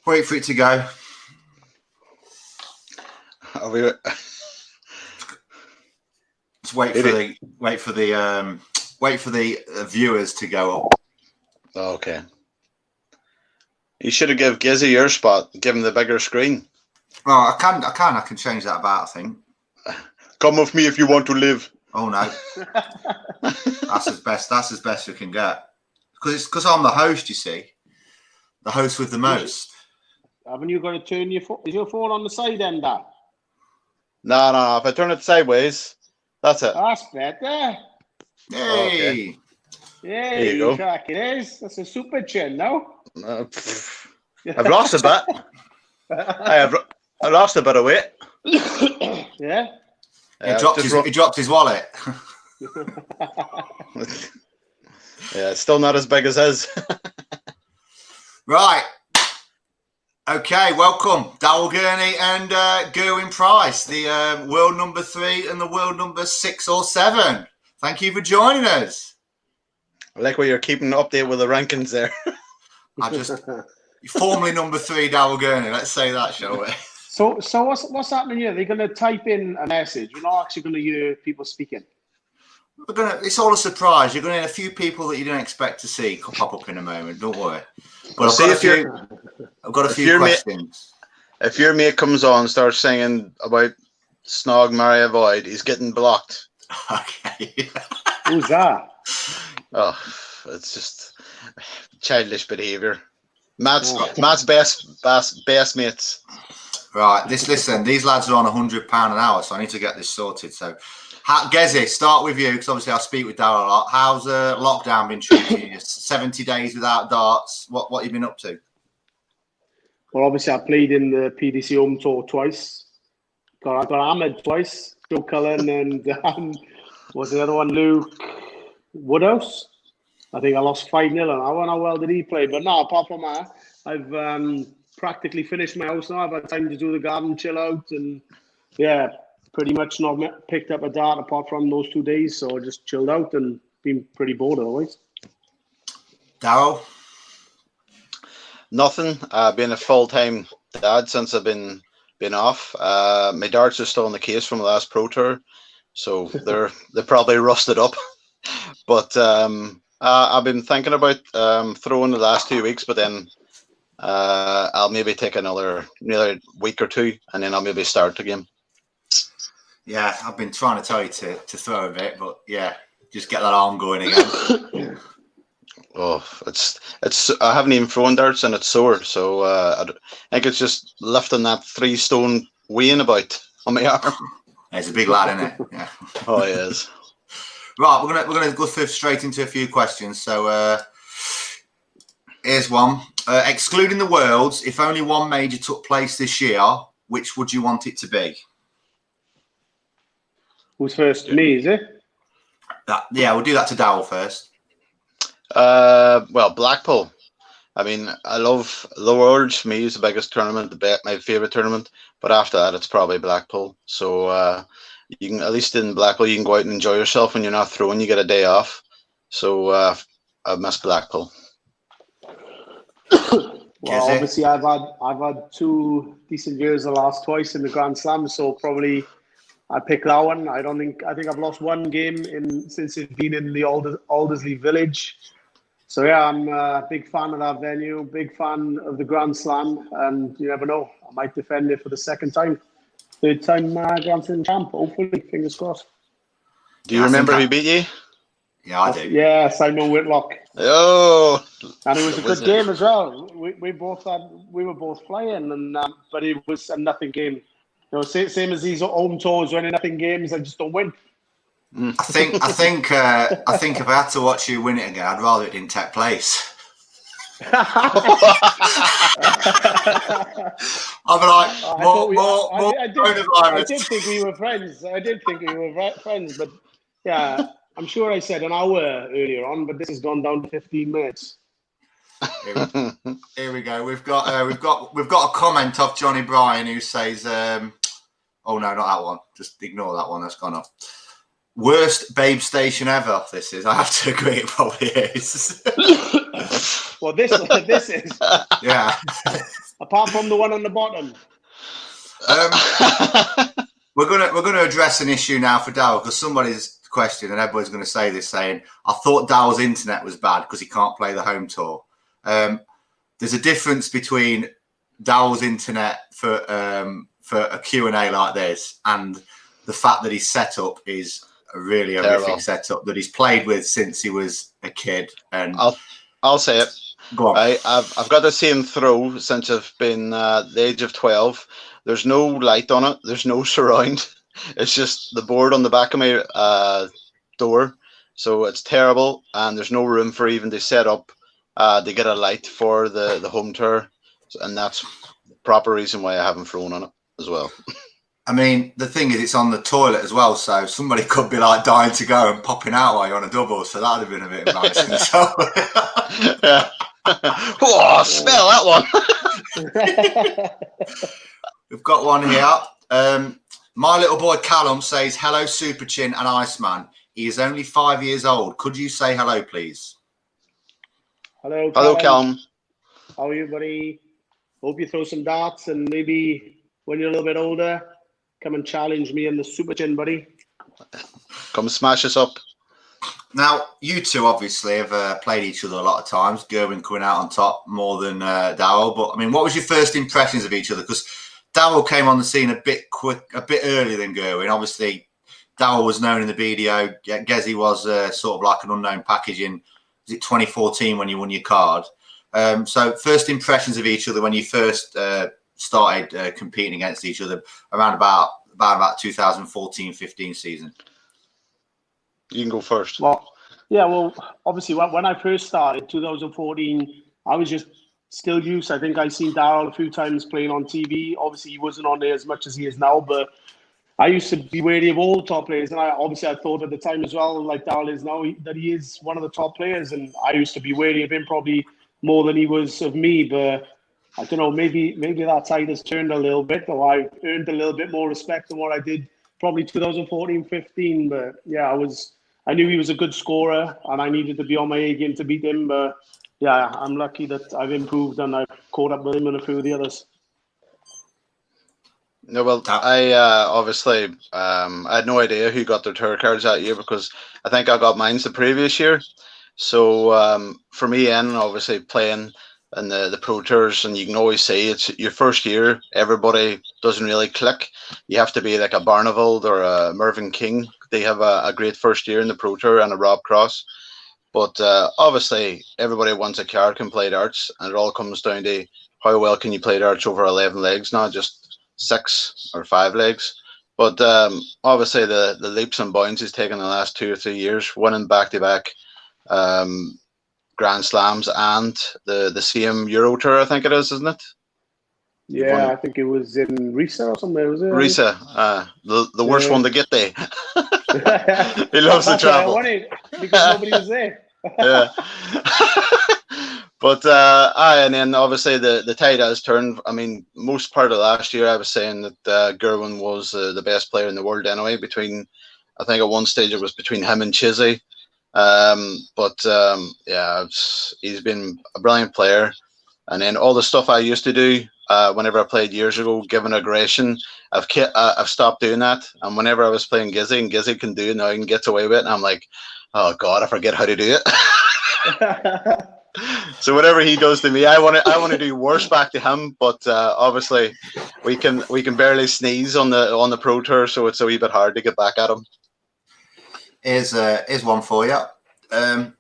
Wait for it to go. Just wait for the viewers to go up. Okay. You should have given Gizzy your spot, give him the bigger screen. Well, I can change that about, I think. Come with me if you want to live. Oh no. That's as best we can get. Because I'm the host, you see. The host with the most. Haven't you got to turn your phone? Is your phone on the side end, Dad? No. If I turn it sideways, that's it. That's better. Hey. Okay. Yeah, There you go. Track it is. That's a super chin, no? I've lost a bit. I lost a bit of weight. Yeah. He dropped his wallet. Yeah, it's still not as big as his. Right. Okay, welcome, Daryl Gurney and Gerwyn Price, the world number 3 and the world number 6 or 7. Thank you for joining us. I like where you're keeping an update with the rankings there. Formerly number 3, Daryl Gurney. Let's say that, shall we? So what's happening here? They're going to type in a message. You're not actually going to hear people speaking. It's all a surprise. You're going to have a few people that you don't expect to see pop up in a moment. Don't worry. But I've got a few questions. If your mate comes on and starts singing about Snog, Marry, Avoid, he's getting blocked. Okay. Who's that? Oh, it's just childish behaviour. Matt's best mates. Right. Listen. These lads are on £100 an hour, so I need to get this sorted. So, Gezi, start with you because obviously I speak with Daryl a lot. How's lockdown been treating you? 70 days without darts. What have you been up to? Well, obviously I played in the PDC Home Tour twice. I got hammered twice. Joe Cullen and was the other one Luke Woodhouse. I think I lost 5-0 and I don't know how well did he play. But no, apart from that, I've practically finished my house now. I've had time to do the garden, chill out, and yeah, pretty much not picked up a dart apart from those 2 days. So I just chilled out and been pretty bored otherwise. Daryl? Nothing. I've been a full-time dad since I've been off. My darts are still in the case from the last Pro Tour, so they're probably rusted up. But I've been thinking about throwing the last 2 weeks, but then I'll maybe take another week or two, and then I'll maybe start again. Yeah, I've been trying to tell you to throw a bit, but yeah, just get that arm going again. Oh, it's. I haven't even thrown darts and it's sore. So I think it's just lifting that 3 stone weighing about on my arm. It's a big lad, isn't it? Yeah. Oh, he is. Right, we're gonna go straight into a few questions. So here's one. Excluding the Worlds, if only one major took place this year, which would you want it to be? Who's first? Me, is it? Yeah, we'll do that to Daryl first. Well, Blackpool. I mean, I love the Worlds. For me, it's the biggest tournament, my favorite tournament. But after that, it's probably Blackpool. So you can, at least in Blackpool, you can go out and enjoy yourself when you're not throwing. You get a day off. So I miss Blackpool. Well, obviously, I've had 2 decent years the last twice in the Grand Slam. So probably I pick that one. I think I've lost 1 game since it's been in the Aldersley Village. So yeah, I'm a big fan of that venue, big fan of the Grand Slam, and you never know, I might defend it for the 2nd time, 3rd time Grand Slam champ. Hopefully, fingers crossed. Do you remember who beat you? Yeah, I do. Yeah, Simon Whitlock. Oh, and it was a good game as well. We were both flying, and but it was a nothing game. You know, same as these home tours, when nothing games, I just don't win. I think if I had to watch you win it again, I'd rather it didn't take place. I'd be like, I did think we were friends. But yeah, I'm sure I said an hour earlier on, but this has gone down to 15 minutes. Here we go. We've got a comment off Johnny Bryan who says, "Oh no, not that one. Just ignore that one. That's gone off." Worst babe station ever. This is. I have to agree. It probably is. Well, this is. Yeah. Apart from the one on the bottom. We're gonna address an issue now for Daryl, because somebody's question, and everybody's going to say this, saying, I thought Daryl's internet was bad because he can't play the home tour. There's a difference between Daryl's internet for a Q&A like this and the fact that his setup is a really horrific setup that he's played with since he was a kid. And I'll say it. Go on. I've got the same throw since I've been the age of 12. There's no light on it. There's no surround. It's just the board on the back of my door. So it's terrible, and there's no room for even to set up to get a light for the home tour. And that's the proper reason why I haven't thrown on it as well. I mean, the thing is, it's on the toilet as well, so somebody could be like dying to go and popping out while you're on a double, so that'd have been a bit embarrassing. So, yeah. Oh, smell that one. We've got one here. My little boy Callum says, hello, Super Chin and Iceman. He is only 5 years old. Could you say hello, please? Hello, Callum. Hello, Callum. How are you, buddy? Hope you throw some darts, and maybe when you're a little bit older, come and challenge me in the Super Chin, buddy. Come smash us up. Now, you two obviously have played each other a lot of times. Gerwyn coming out on top more than Daryl. But I mean, what was your first impressions of each other? Because Daryl came on the scene a bit earlier than Gerwyn. Obviously, Daryl was known in the BDO. Gezi was sort of like an unknown package in, was it 2014 when you won your card? So first impressions of each other when you first started competing against each other around about 2014-15 season. You can go first. Well, obviously, when I first started, 2014, I was just still used. I think I seen Daryl a few times playing on TV. Obviously, he wasn't on there as much as he is now, but I used to be wary of all the top players. And I thought at the time as well, like Daryl is now, that he is one of the top players. And I used to be wary of him probably more than he was of me. But I don't know, maybe that tide has turned a little bit, or I earned a little bit more respect than what I did probably 2014-15. But yeah, I knew he was a good scorer, and I needed to be on my A game to beat him. But yeah, I'm lucky that I've improved and I've caught up with him and a few of the others. No, well, I obviously I had no idea who got their tour cards that year, because I think I got mine the previous year. So for me, and obviously playing in the pro tours, and you can always say it's your first year, everybody doesn't really click. You have to be like a Barneveld or a Mervyn King. They have a great first year in the pro tour, and a Rob Cross. But obviously everybody wants a card can play darts, and it all comes down to how well can you play darts over 11 legs, not just 6 or 5 legs. But obviously the leaps and bounds he's taken the last 2 or 3 years, winning back-to-back Grand Slams and the same Euro Tour, I think it is, isn't it? Yeah, I think it was in Risa or somewhere, was it? Risa, the worst one to get there. He loves to travel. I wanted, because nobody was there. Yeah. But and then obviously the tide has turned. I mean, most part of last year I was saying that Gerwyn was the best player in the world anyway. I think at one stage it was between him and Chizzy. Yeah, he's been a brilliant player. And then all the stuff I used to do whenever I played years ago, given aggression, I've stopped doing that. And whenever I was playing Gizzy, and Gizzy can do it now, he can get away with it, and I'm like, oh God, I forget how to do it. So whatever he does to me, I want to do worse back to him. But obviously, we can barely sneeze on the pro tour, so it's a wee bit hard to get back at him. Here's one for you.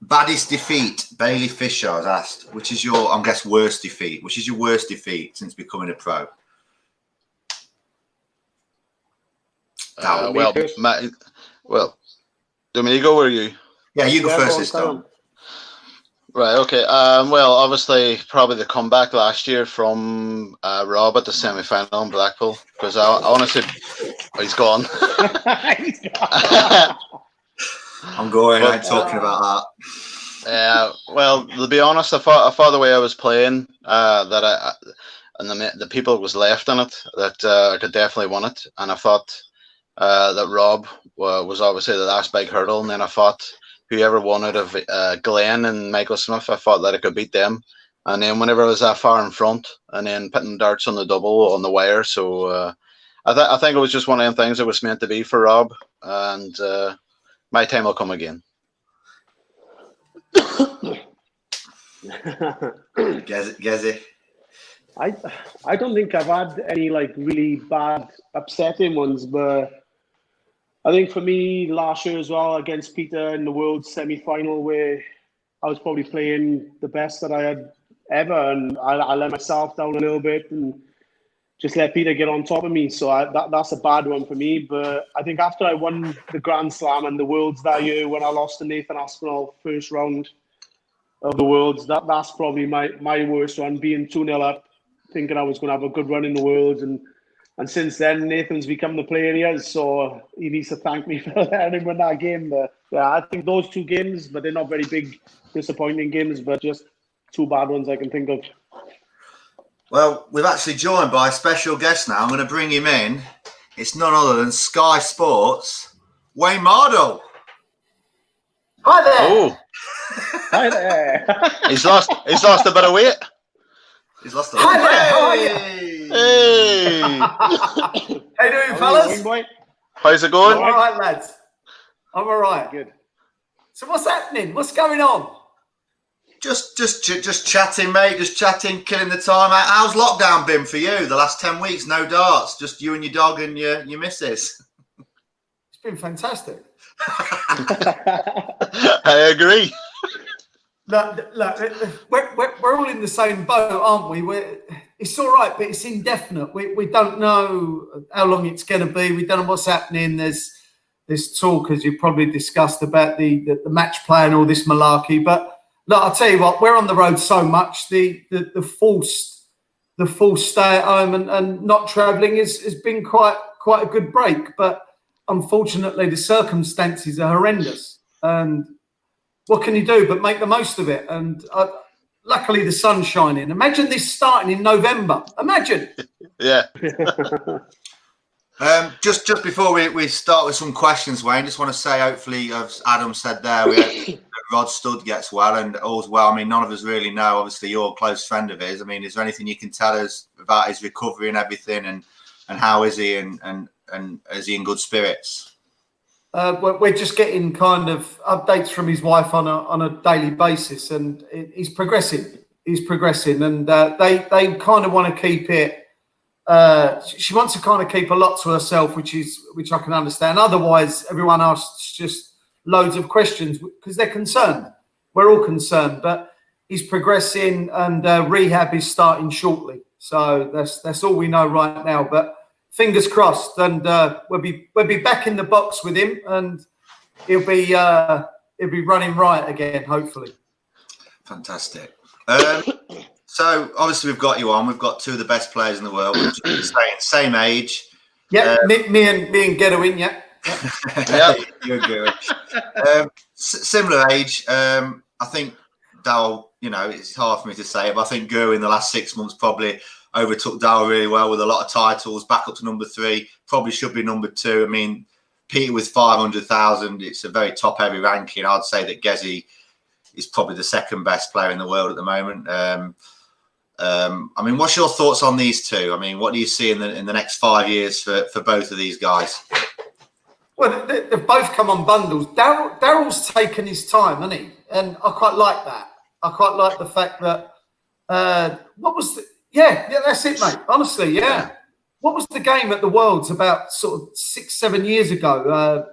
Baddest defeat, Bailey Fisher has asked, which is your, I guess, worst defeat? Which is your worst defeat since becoming a pro? Domenico, where are you? Yeah, you go first this time. Right, okay. Well, obviously, probably the comeback last year from Rob at the semi-final in Blackpool, because I honestly, he's gone. He's gone. I'm going. I ain't talking about that. Well, to be honest, I thought the way I was playing, that and the people was left in it, that I could definitely win it, and I thought that Rob was obviously the last big hurdle, and then I thought whoever won out of Glenn and Michael Smith, I thought that I could beat them, And then whenever I was that far in front, and then putting darts on the double on the wire. So I think it was just one of them things that was meant to be for Rob, and my time will come again. Gezi. I don't think I've had any like really bad upsetting ones, but I think for me last year as well against Peter in the World semi-final, where I was probably playing the best that I had ever, and I let myself down a little bit and just let Peter get on top of me. So that's a bad one for me. But I think after I won the Grand Slam and the Worlds that year, when I lost to Nathan Aspinall first round of the Worlds, that's probably my worst one, being 2-0 up, thinking I was going to have a good run in the Worlds. And since then, Nathan's become the player he is. So he needs to thank me for letting him win that game. But yeah, I think those 2 games, but they're not very big, disappointing games, but just 2 bad ones I can think of. Well, we've actually joined by a special guest now. I'm going to bring him in. It's none other than Sky Sports, Wayne Mardle. Hi there. Oh, Hi there. he's lost a bit of weight. He's lost a Hi there. How are you? Hey, How you doing, fellas? how's it I'm going? all right, lads. I'm all right. Good. So what's happening? What's going on? Just chatting, mate. Just chatting, killing the time. How's lockdown been for you? The last 10 weeks, no darts, just you and your dog and your missus. It's been fantastic. I agree. Look, we're all in the same boat, aren't we? It's all right, but it's indefinite. We don't know how long it's going to be. We don't know what's happening. There's talk, as you probably discussed, about the match play and all this malarkey. But look, I'll tell you what, we're on the road so much. The forced stay at home and not travelling has been quite a good break. But unfortunately, the circumstances are horrendous. And what can you do but make the most of it? And luckily, the sun's shining. Imagine this starting in November. Imagine. Yeah. Just before we start with some questions, Wayne, just want to say, hopefully, as Adam said there, we hope Rod Studd gets well and all's well. I mean, none of us really know. Obviously, you're a close friend of his. I mean, is there anything you can tell us about his recovery and everything, and how is he, and is he in good spirits? We're just getting kind of updates from his wife on a daily basis, and he's progressing. And they kind of want to keep it. She wants to kind of keep a lot to herself, which I can understand. Otherwise, everyone asks just loads of questions because they're concerned. We're all concerned, but he's progressing, and rehab is starting shortly. So that's all we know right now. But fingers crossed, and we'll be back in the box with him, and he'll be running right again, hopefully. Fantastic. So obviously we've got you on. We've got 2 of the best players in the world, same age. Yeah, me and Gerwyn, yeah. Yeah, you're good. Similar age. I think Daryl, it's hard for me to say it, but I think Gerwyn in the last 6 months probably overtook Daryl really well with a lot of titles, back up to number 3, probably should be number 2. I mean, Peter with 500,000, it's a very top-heavy ranking. I'd say that Gezi is probably the second best player in the world at the moment. I mean, what's your thoughts on these 2? I mean, what do you see in the next 5 years for both of these guys? Well, they've both come on bundles. Daryl's taken his time, hasn't he? And I quite like that. I quite like the fact that Yeah, that's it, mate. Honestly, yeah. What was the game at the Worlds about sort of 6-7 years ago?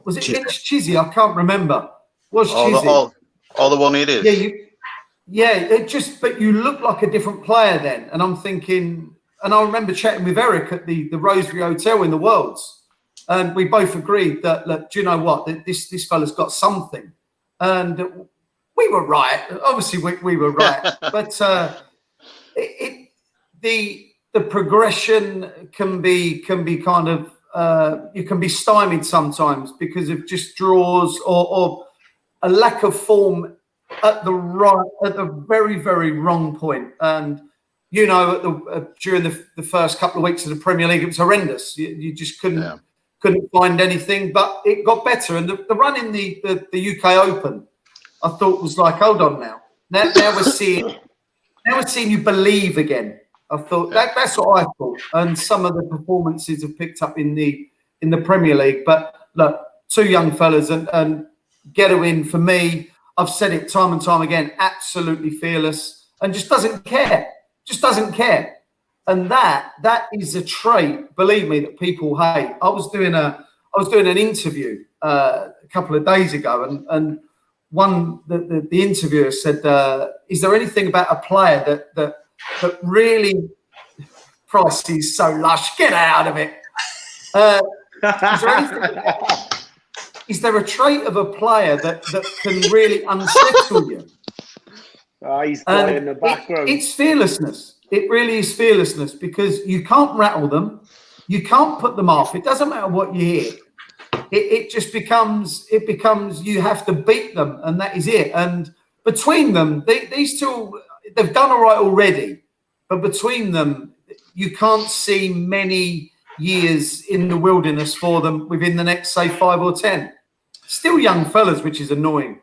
Was it Mitch Chizzy? I can't remember. Was Chizzy? All the one it is. But you look like a different player then. And I'm thinking, and I remember chatting with Eric at the Rosary Hotel in the Worlds. And we both agreed that, look, do you know what? This fella's got something. And we were right. Obviously, we were right. But the progression can be kind of you can be stymied sometimes because of just draws or a lack of form at the very, very wrong point. And during the first couple of weeks of the Premier League, it was horrendous. You just couldn't find anything, but it got better. And the run in the UK Open, I thought was like, hold on now we're seeing never seen you believe again. I thought that's what I thought, and some of the performances have picked up in the Premier League. But look, two young fellas, and Gerwyn, for me, I've said it time and time again, absolutely fearless, and just doesn't care. Just doesn't care, and that is a trait, believe me, that people hate. I was doing an interview a couple of days ago, and the interviewer said, "Is there anything about a player that really, Price is so lush, get out of it. Is there a trait of a player that can really unsettle you?" He's quiet in the background. It's fearlessness. It really is fearlessness, because you can't rattle them. You can't put them off. It doesn't matter what you hear. It just becomes you have to beat them, and that is it. And between them, these two, they've done all right already. But between them, you can't see many years in the wilderness for them within the next, say, 5 or 10. Still young fellas, which is annoying.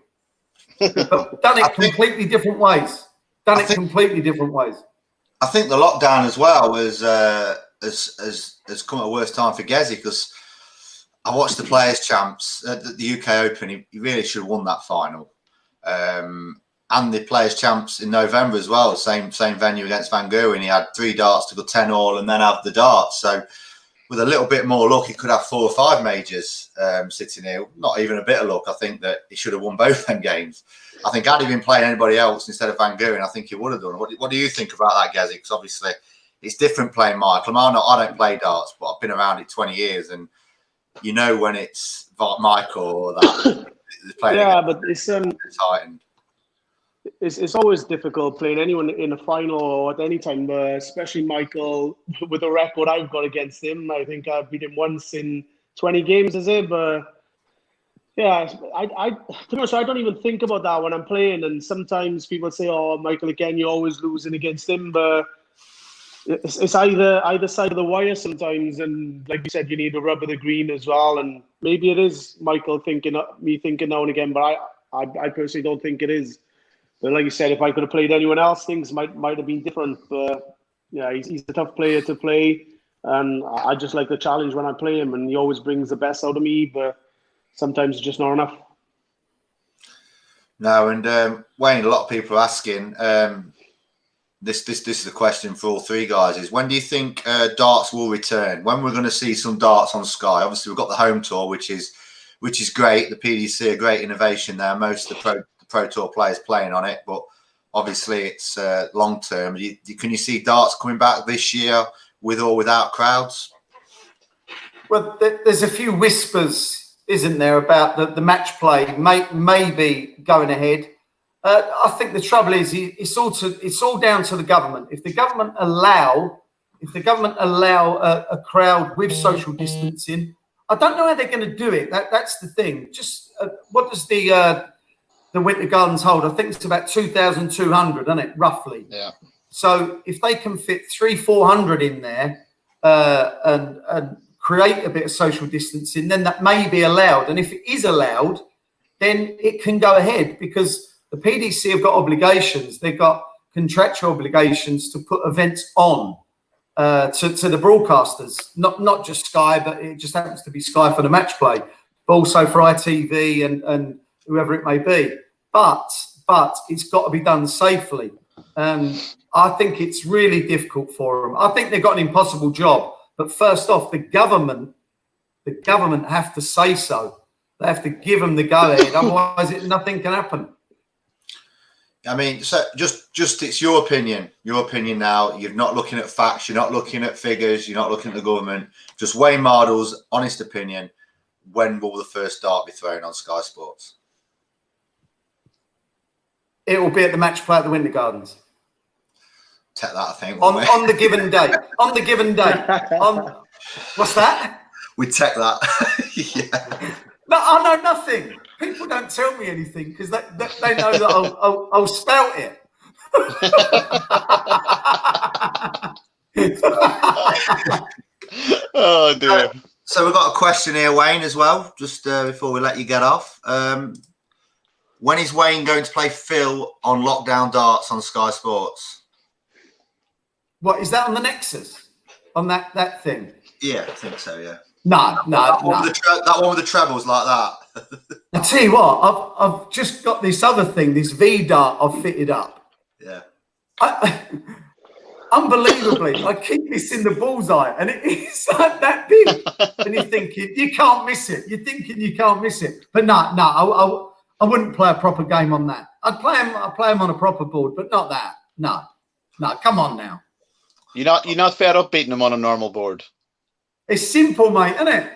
But done it completely different ways. Completely different ways. I think the lockdown as well has come at a worse time for Gezi, because I watched the Players' Champs at the UK Open. He really should have won that final. And the Players' Champs in November as well, same venue against Van Gerwen. He had 3 darts to go 10-all and then have the darts. So with a little bit more luck, he could have 4 or 5 majors sitting here. Not even a bit of luck. I think that he should have won both them games. I think had he been playing anybody else instead of Van Gerwen, I think he would have done. What do you think about that, Gezi? Because obviously it's different playing Michael. I don't play darts, but I've been around it 20 years, and you know when it's Michael or that. Yeah, but it's heightened. It's always difficult playing anyone in a final or at any time, especially Michael with the record I've got against him. I think I've beat him once in 20 games, is it? But yeah, to be honest, I don't even think about that when I'm playing. And sometimes people say, "Oh, Michael, again, you're always losing against him." But it's either side of the wire sometimes. And like you said, you need a rub of the green as well. And maybe it is Michael thinking now and again, but I personally don't think it is. But like you said, if I could have played anyone else, things might have been different. But yeah, he's a tough player to play, and I just like the challenge when I play him, and he always brings the best out of me. But sometimes it's just not enough. No, and Wayne, a lot of people are asking. This is a question for all 3 guys: is when do you think darts will return? When we're going to see some darts on Sky? Obviously, we've got the home tour, which is great. The PDC, a great innovation there. Most of the Pro Tour players playing on it, but obviously it's long term. Can you see darts coming back this year with or without crowds? Well, there's a few whispers, isn't there, about the match play may be going ahead. I think the trouble is it's all down to the government. If the government allow a crowd with social distancing, I don't know how they're going to do it. That's the thing. Just what does the Winter Gardens hold? I think it's about 2,200, isn't it, roughly? Yeah. So if they can fit 300-400 in there and create a bit of social distancing, then that may be allowed. And if it is allowed, then it can go ahead, because the PDC have got obligations. They've got contractual obligations to put events on to the broadcasters, not just Sky, but it just happens to be Sky for the match play, but also for ITV and whoever it may be. But it's got to be done safely. And I think it's really difficult for them. I think they've got an impossible job. But first off, the government have to say so. They have to give them the go-ahead. Otherwise, nothing can happen. I mean, so just it's your opinion now. You're not looking at facts. You're not looking at figures. You're not looking at the government. Just Wayne Mardle's honest opinion. When will the first dart be thrown on Sky Sports? It will be at the match play at the Winter Gardens. Take that, I think. On the given date. On the given date. What's that? We take that. Yeah. No, I know nothing. People don't tell me anything because they know that I'll spout it. Oh dear. So we've got a question here, Wayne, as well, just before we let you get off. When is Wayne going to play Phil on Lockdown Darts on Sky Sports? What is that on the Nexus? On that thing? Yeah, I think so. Yeah. No. That one with the trebles like that. I tell you what, I've just got this other thing, this V dart I've fitted up. Yeah. Unbelievably, I keep this in the bullseye, and it's like that big. And you're thinking you can't miss it. You're thinking you can't miss it, but no, I wouldn't play a proper game on that. I'd play him on a proper board, but not that. No, come on now. You're not fed up beating him on a normal board. It's simple, mate, isn't it?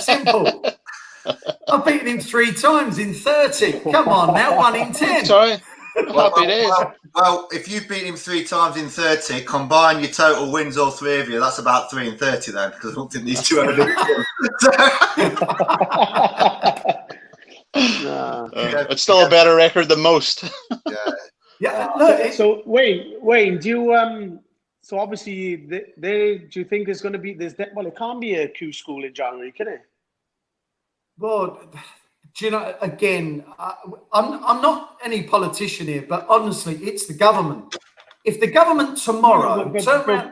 Simple. I've beaten him 3 times in 30. Come on now, 1 in 10. Sorry. Happy days. Well, if you beat him 3 times in 30, combine your total wins, all 3 of you, that's about 3 in 30 then, because I don't think these two are It's still a better record than most. Yeah. Look, so Wayne, do you so obviously do you think there's going to be it can't be a Q school in January, can it? well, do you know? Again, I'm not any politician here, but honestly, it's the government. If the government tomorrow, but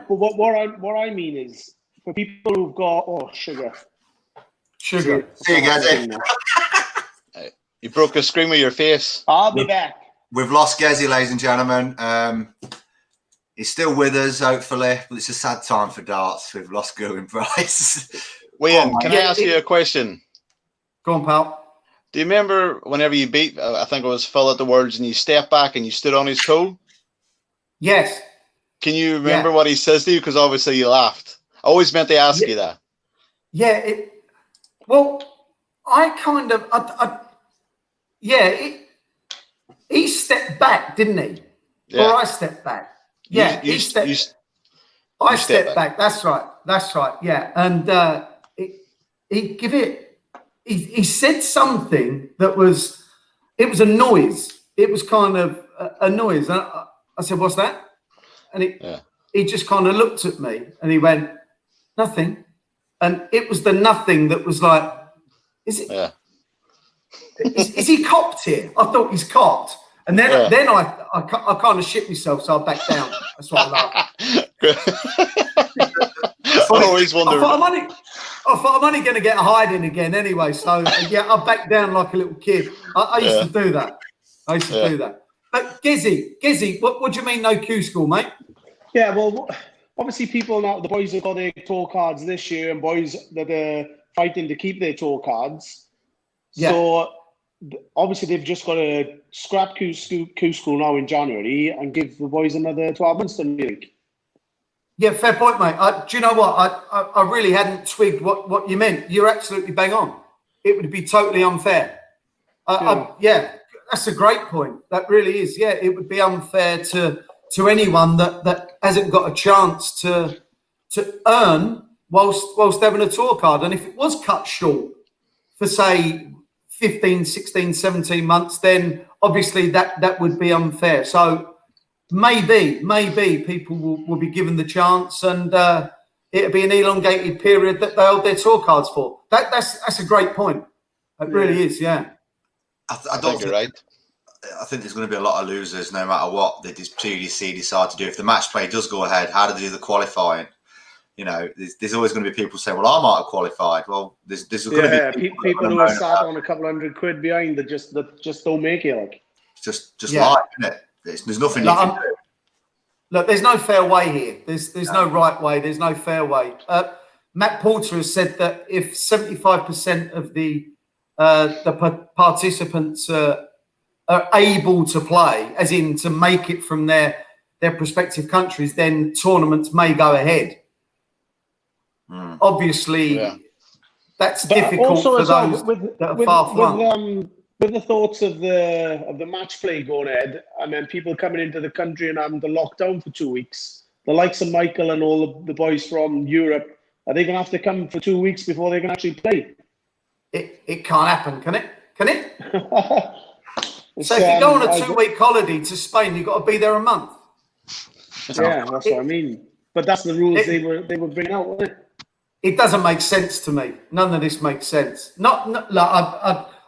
what I mean is for people who've got sugar. See you guys. You broke a screen with your face. I'll be back. We've lost Gezi, ladies and gentlemen. He's still with us, hopefully, but it's a sad time for darts. We've lost Gerwyn Price. Wayne, can I ask you a question? Go on, pal. Do you remember whenever you beat, I think it was Phil at the Worlds, and you stepped back and you stood on his toe? Yes. Can you remember what he says to you? Because obviously you laughed. I always meant to ask you that. Yeah. He stepped back, didn't he? Yeah. Or I stepped back. Yeah, I stepped back. That's right. Yeah, and he said something that was a noise. It was kind of a noise. And I said, "What's that?" And he just kind of looked at me and he went, "Nothing." And it was the nothing that was like, "Is it? Yeah. Is he copped here?" I thought he's copped. And then I kind of shit myself, so I backed down. That's what I laughed. I always wondered. I thought I'm only going to get a hiding again anyway. So I backed down like a little kid. I used to do that. But Gizzy, what do you mean no Q school, mate? Yeah, well, obviously people now, the boys have got their tour cards this year, and boys that are fighting to keep their tour cards. Yeah. So obviously they've just got to scrap Q school now in January and give the boys another 12 months to think. Yeah, fair point, mate. Do you know what? I really hadn't twigged what you meant. You're absolutely bang on. It would be totally unfair. That's a great point. That really is. Yeah, it would be unfair to anyone that hasn't got a chance to earn whilst having a tour card. And if it was cut short for, say, 15, 16, 17 months, then obviously that would be unfair. So maybe people will be given the chance, and it'll be an elongated period that they hold their tour cards for. That's a great point. It really is, yeah. I don't think you're right. I think there's going to be a lot of losers no matter what the PDC decide to do. If the match play does go ahead, how do they do the qualifying? You know, there's always going to be people saying, "Well, I might have qualified." Well, there's going to be people who are sat on a couple $100 behind that just don't make it. Like, just life, isn't it? There's nothing you can do. Look, there's no fair way here. There's no right way. There's no fair way. Matt Porter has said that if 75% of the participants are able to play, as in to make it from their prospective countries, then tournaments may go ahead. Obviously, that's difficult for those that are far-flung. With the thoughts of the match play going ahead, and then people coming into the country and having to lock down for 2 weeks, the likes of Michael and all the boys from Europe, are they going to have to come for 2 weeks before they can actually play? It can't happen, can it? Can it? So if you go on a 2-week holiday to Spain, you've got to be there a month. Yeah, that's what I mean. But that's the rules they were bringing out, wasn't it? It doesn't make sense to me. None of this makes sense.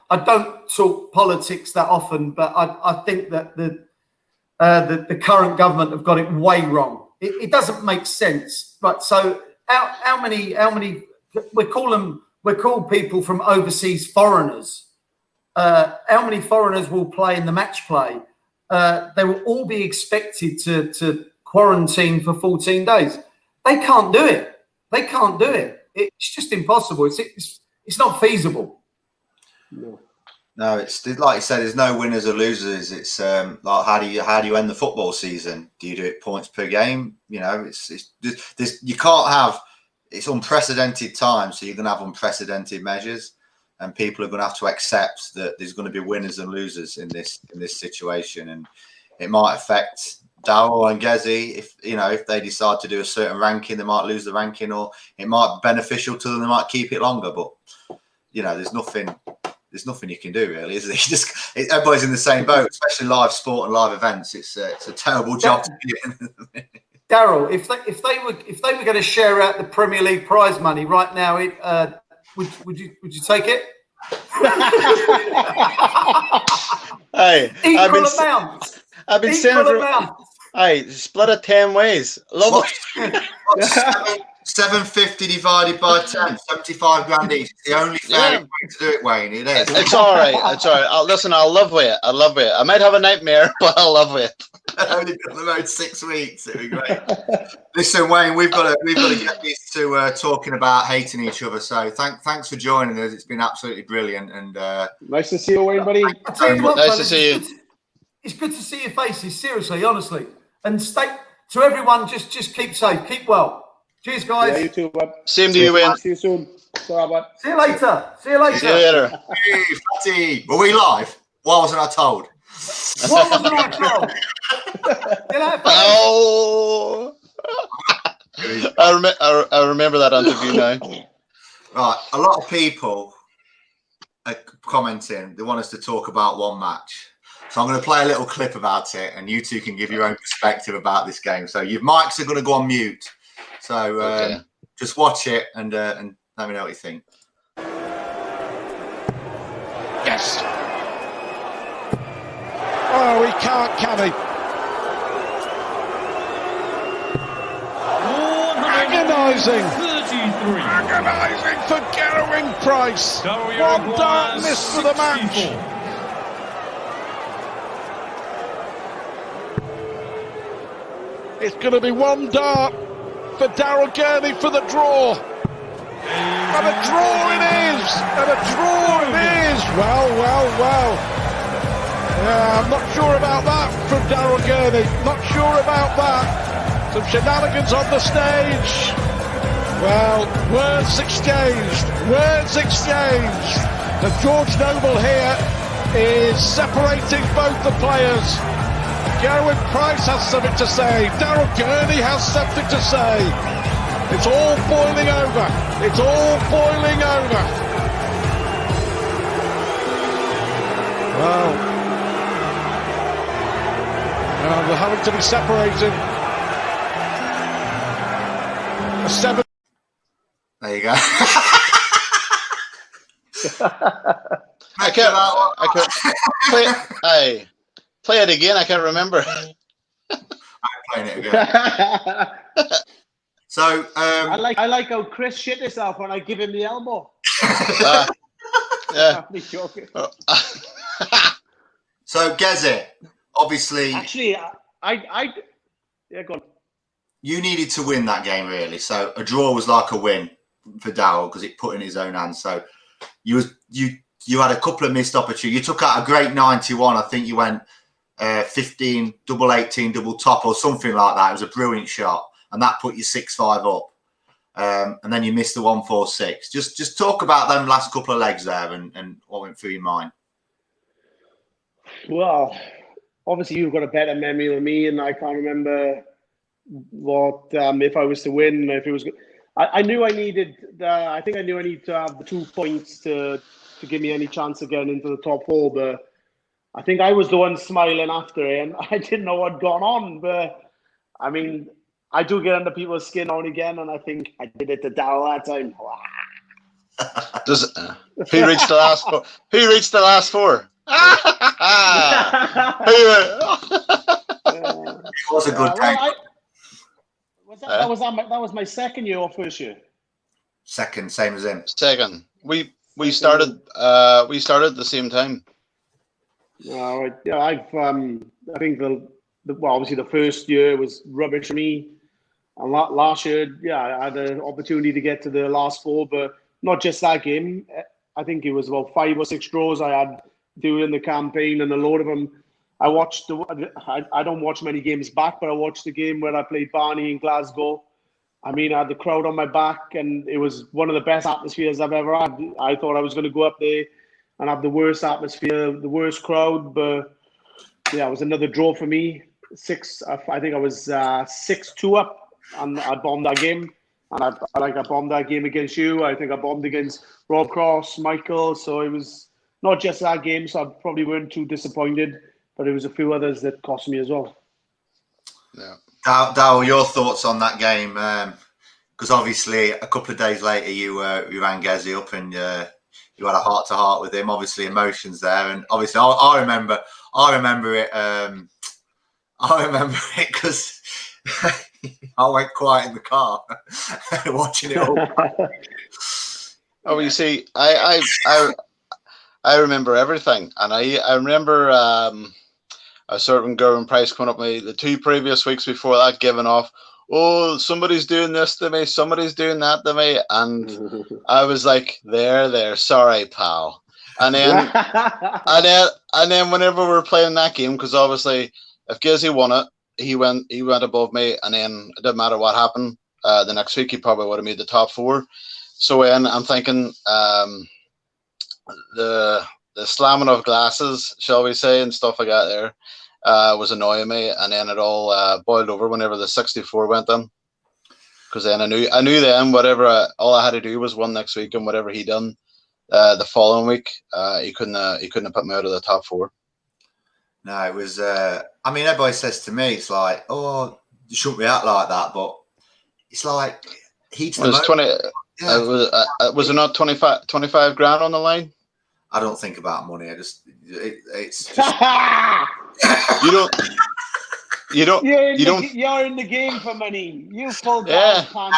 I don't talk politics that often, but I think that the current government have got it way wrong. It doesn't make sense. But so how many we call people from overseas foreigners. How many foreigners will play in the match play? They will all be expected to quarantine for 14 days. They can't do it. They can't do it. It's just impossible. It's not feasible. No, it's like you said. There's no winners or losers. It's like how do you end the football season? Do you do it points per game? You know, you can't have. It's unprecedented times, so you're going to have unprecedented measures, and people are going to have to accept that there's going to be winners and losers in this situation, and it might affect Daryl and Gezi if they decide to do a certain ranking, they might lose the ranking, or it might be beneficial to them. They might keep it longer, but there's nothing you can do really, is it? Everybody's in the same boat, especially live sport and live events. It's a terrible job to be in. Daryl, if they were going to share out the Premier League prize money right now, would you take it? Hey, equal amount. I've been saying for. Hey, split it 10 ways. Love it. 750 divided by 10, 75 grand each. It's the only fair way to do it, Wayne. It is. It's all right. It's all right. Listen, I'll live with it. I might have a nightmare, but I'll live with it. Only got the road 6 weeks. It'd be great. Listen, Wayne, we've got to get these to talking about hating each other. So thanks for joining us. It's been absolutely brilliant. And nice to see you, Wayne, buddy. Nice to see you. It's good to see your faces. Seriously, honestly, and stay to everyone. Just keep safe, keep well. Cheers, guys. Yeah, you too, bud. Same to you, Wayne. See you soon. Sorry, bud. See you later. See you later. Hey, Fatty. Were we live? Why wasn't I told? What wasn't I told? Oh. I remember that interview now. Right, a lot of people are commenting. They want us to talk about one match. So I'm going to play a little clip about it, and you two can give your own perspective about this game. So your mics are going to go on mute. So just watch it and let me know what you think. Yes. Oh, he can't, can he? Agonising. Agonising for Gerwyn Price. One dart miss for the match. It's going to be one dart for Daryl Gurney for the draw. And a draw it is! And a draw it is! Well. Yeah, I'm not sure about that from Daryl Gurney. Not sure about that. Some shenanigans on the stage. Well, words exchanged. And George Noble here is separating both the players. Gerwyn Price has something to say. Daryl Gurney has something to say. It's all boiling over. Well, they're having to be separated. There you go. I can't. Play it again. I can't remember. I'm playing it again. So I like how Chris shit himself when I give him the elbow. Yeah. So Gezi, obviously. Actually, I go on. You needed to win that game, really. So a draw was like a win for Daryl because it put in his own hands. So you had a couple of missed opportunities. You took out a great 91. I think you went 15, double 18, double top or something like that. It was a brilliant shot, and that put you 6-5 up. And then you missed the 1-4-6. Just talk about them last couple of legs there and what went through your mind. Well, obviously you've got a better memory than me, and I can't remember what if I was to win, if it was. I knew I needed. I think I knew I needed to have the 2 points to give me any chance of getting into the top 4, but I think I was the one smiling after it, and I didn't know what had gone on. But I mean, I do get under people's skin now and again, and I think I did it to Daryl that time. Who reached the last 4? Who reached the last 4? It was a good game. That was my second year or first year? Second, same as him. Second. We started at the same time. All right. Yeah, I think obviously the first year was rubbish for me. And last year, yeah, I had an opportunity to get to the last four, but not just that game. I think it was about 5 or 6 draws I had during the campaign, and a load of them. I watched. I don't watch many games back, but I watched the game where I played Barney in Glasgow. I mean, I had the crowd on my back, and it was one of the best atmospheres I've ever had. I thought I was going to go up there and have the worst atmosphere, the worst crowd, but yeah, it was another draw for me. I think I was 6-2 up. And I bombed that game, and I bombed that game against you. I think I bombed against Rob Cross, Michael. So it was not just that game, so I probably weren't too disappointed, but it was a few others that cost me as well. Yeah, Daryl, your thoughts on that game? Because obviously a couple of days later you rang Gezi up and you had a heart to heart with him. Obviously emotions there, and obviously I remember it. I remember it because. I went quiet in the car watching it all. Oh, you see, I remember everything, and I remember a certain Gerwyn Price coming up me the 2 previous weeks before that, giving off, "Oh, somebody's doing this to me, somebody's doing that to me," and I was like, "There, sorry, pal." And then and then whenever we were playing that game, because obviously if Gizzy won it, he went above me, and then it didn't matter what happened. The next week he probably would have made the top 4. So then I'm thinking the slamming of glasses, shall we say, and stuff like that there was annoying me, and then it all boiled over whenever the 64 went in. Because then I knew then whatever all I had to do was win next week, and whatever he done the following week, he couldn't have put me out of the top 4. No, it was. I mean, everybody says to me, it's like, "Oh, you shouldn't react like that," but it's like he's the most. 20. Yeah. Was it not 25 grand on the line? I don't think about money. It's just you don't. You're in the game for money. You pulled Yeah. down.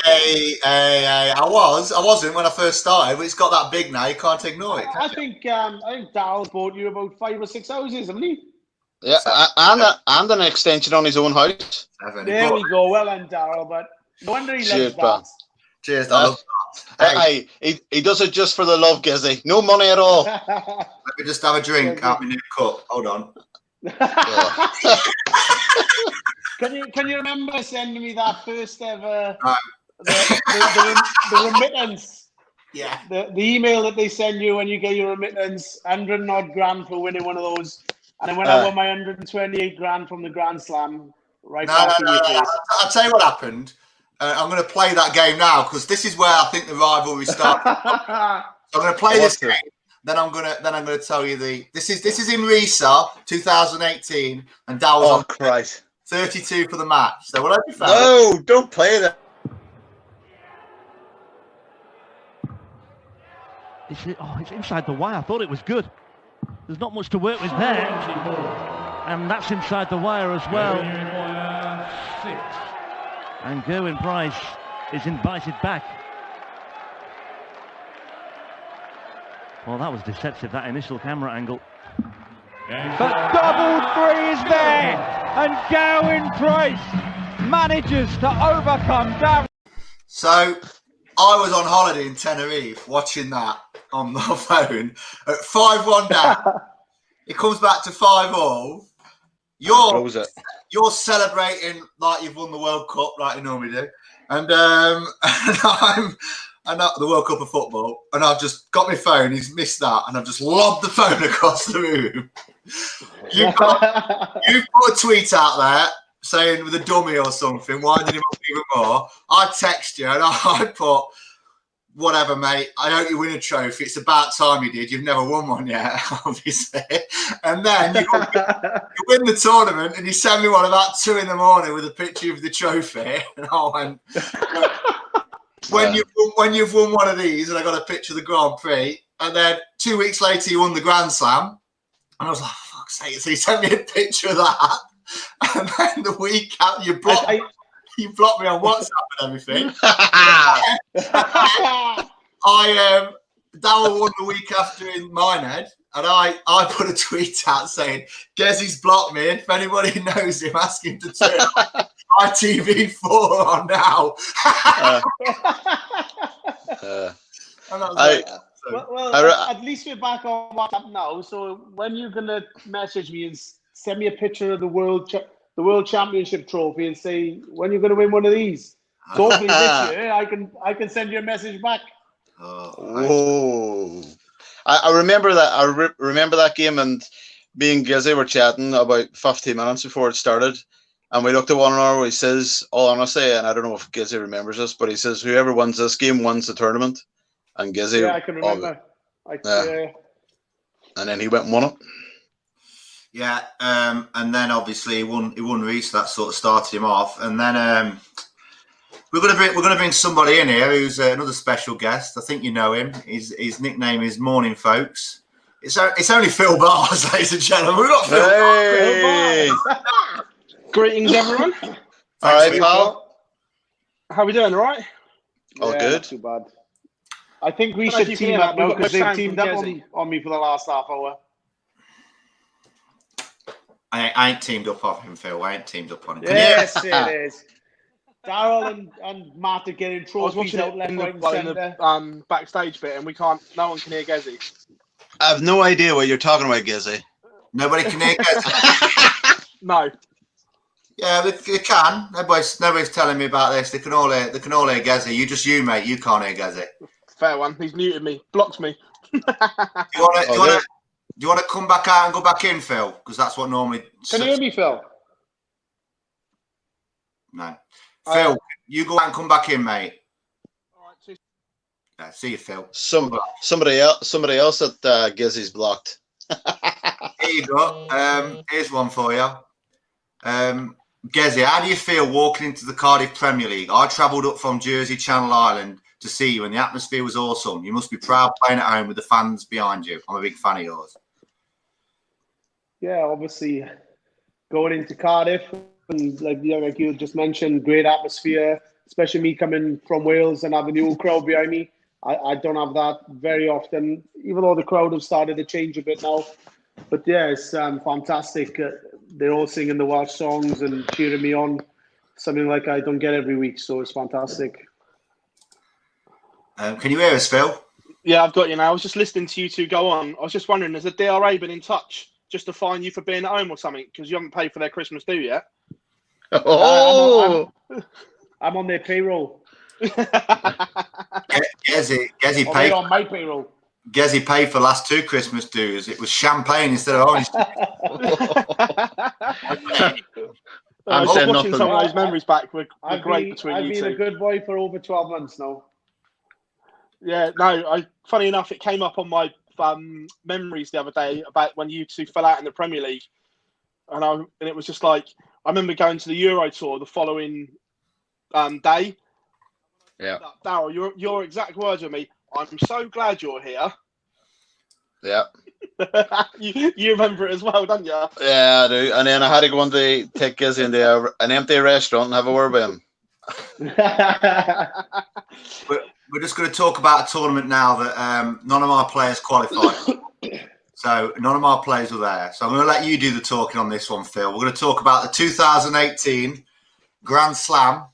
Hey! I wasn't when I first started, but it's got that big now. You can't ignore it. I think Daryl bought you about 5 or 6 houses, hasn't he? Yeah, and an extension on his own house. There we go. Well done, Daryl. But no wonder he loves that. Cheers, Daryl. Hey, he does it just for the love, Gizzy. No money at all. Let me just have a drink out my new cup. Hold on. Can you remember sending me that first ever the remittance? Yeah. The email that they send you when you get your remittance, 100 odd grand for winning one of those, and then when I won my 128 grand from the Grand Slam, right back in your face. I'll tell you what happened. I'm going to play that game now because this is where I think the rivalry started. So I'm going to play this game. Then I'm gonna tell you this is in Risa 2018, and Dal was on Christ. 32 for the match. So whatever you found. No, don't play that. It's inside the wire. I thought it was good. There's not much to work with there, and that's inside the wire as well. And Gerwyn Price is invited back. Well, that was deceptive, that initial camera angle. But double 3 is there, and Gerwyn Price manages to overcome Daryl. So I was on holiday in Tenerife watching that on the phone at 5-1 down. It comes back to 5-all. You're celebrating like you've won the World Cup, like you normally do, and I'm at the World Cup of football, and I've just got my phone. He's missed that, and I've just lobbed the phone across the room. You put a tweet out there saying with a dummy or something, winding him up even more. I text you, and I put, "Whatever, mate. I hope you win a trophy. It's about time you did. You've never won one yet, obviously." And then you win the tournament, and you send me one about 2 in the morning with a picture of the trophy, and I went. When you've won one of these, and I got a picture of the Grand Prix, and then 2 weeks later you won the Grand Slam, and I was like, "Fuck's sake!" So you sent me a picture of that, and then the week after you blocked. You blocked me on WhatsApp and everything. Daryl won the week after in Minehead, and I put a tweet out saying, Gezzy's blocked me. If anybody knows him, ask him to turn ITV4 on now. At least we're back on WhatsApp now. So when you're gonna message me and send me a picture of the World Championship trophy and say when you're gonna win one of these, so hopefully this year I can send you a message back. I remember that. I remember that game, and me and Gizzy were chatting about 15 minutes before it started, and we looked at one another. He says, "All honestly," and I don't know if Gizzy remembers this, but he says, "Whoever wins this game wins the tournament." And Gizzy, yeah, I can remember. And then he went and won it. Yeah, and then obviously he won Reese. That sort of started him off, and then we're gonna bring somebody in here who's another special guest. I think you know him. His nickname is Morning Folks. It's only Phil Bars, ladies and gentlemen. We've got Phil Bars. Greetings, everyone. All right, pal. How we doing? All right? All good. Not too bad. I think we should team up now because they've teamed up on me for the last half hour. I ain't teamed up on him, Phil. I ain't teamed up on him. Yes, it is. Daryl and Matt are getting trophies out left, right, and centre. Backstage bit, and no one can hear Gezzy. I have no idea what you're talking about, Gizzy. Nobody can hear Gezzy. No. Yeah, they can. Nobody's telling me about this. They can all hear Gezzy. You, mate. You can't hear Gezzy. Fair one. He's muted me, blocked me. Do you want to come back out and go back in, Phil? Because that's what normally. Can you hear me, Phil? No. Phil, you go out and come back in, mate. All right, yeah, see you, Phil. Somebody else at Gizzy's blocked. Here you go. Here's one for you. Gezzy, how do you feel walking into the Cardiff Premier League? I travelled up from Jersey, Channel Island to see you, and the atmosphere was awesome. You must be proud playing at home with the fans behind you. I'm a big fan of yours. Yeah, obviously going into Cardiff, and like you just mentioned, great atmosphere, especially me coming from Wales and having the old crowd behind me. I don't have that very often, even though the crowd have started to change a bit now. But yeah, it's fantastic. They're all singing the Welsh songs and cheering me on, something like I don't get every week, so it's fantastic. Can you hear us, Phil? Yeah, I've got you now. I was just listening to you two go on. I was just wondering, has the DRA been in touch just to fine you for being at home or something? Because you haven't paid for their Christmas due yet. Oh! I'm on their payroll. Gezzy paid on my payroll. Gezzy paid for the last 2 Christmas dues. It was champagne instead of orange. I was watching some of those memories back. We're great between you two. I've been a good boy for over 12 months now. Yeah, no. Funny enough, it came up on my memories the other day about when you two fell out in the Premier League, and it was just like I remember going to the Euro tour the following day. Yeah, Daryl, your exact words with me. I'm so glad you're here. Yeah. you remember it as well, don't you? Yeah, I do. And then I had to go on to take Gizzy into an empty restaurant and have a word with him. We're just going to talk about a tournament now that none of our players qualified. So none of our players were there. So I'm going to let you do the talking on this one, Phil. We're going to talk about the 2018 Grand Slam.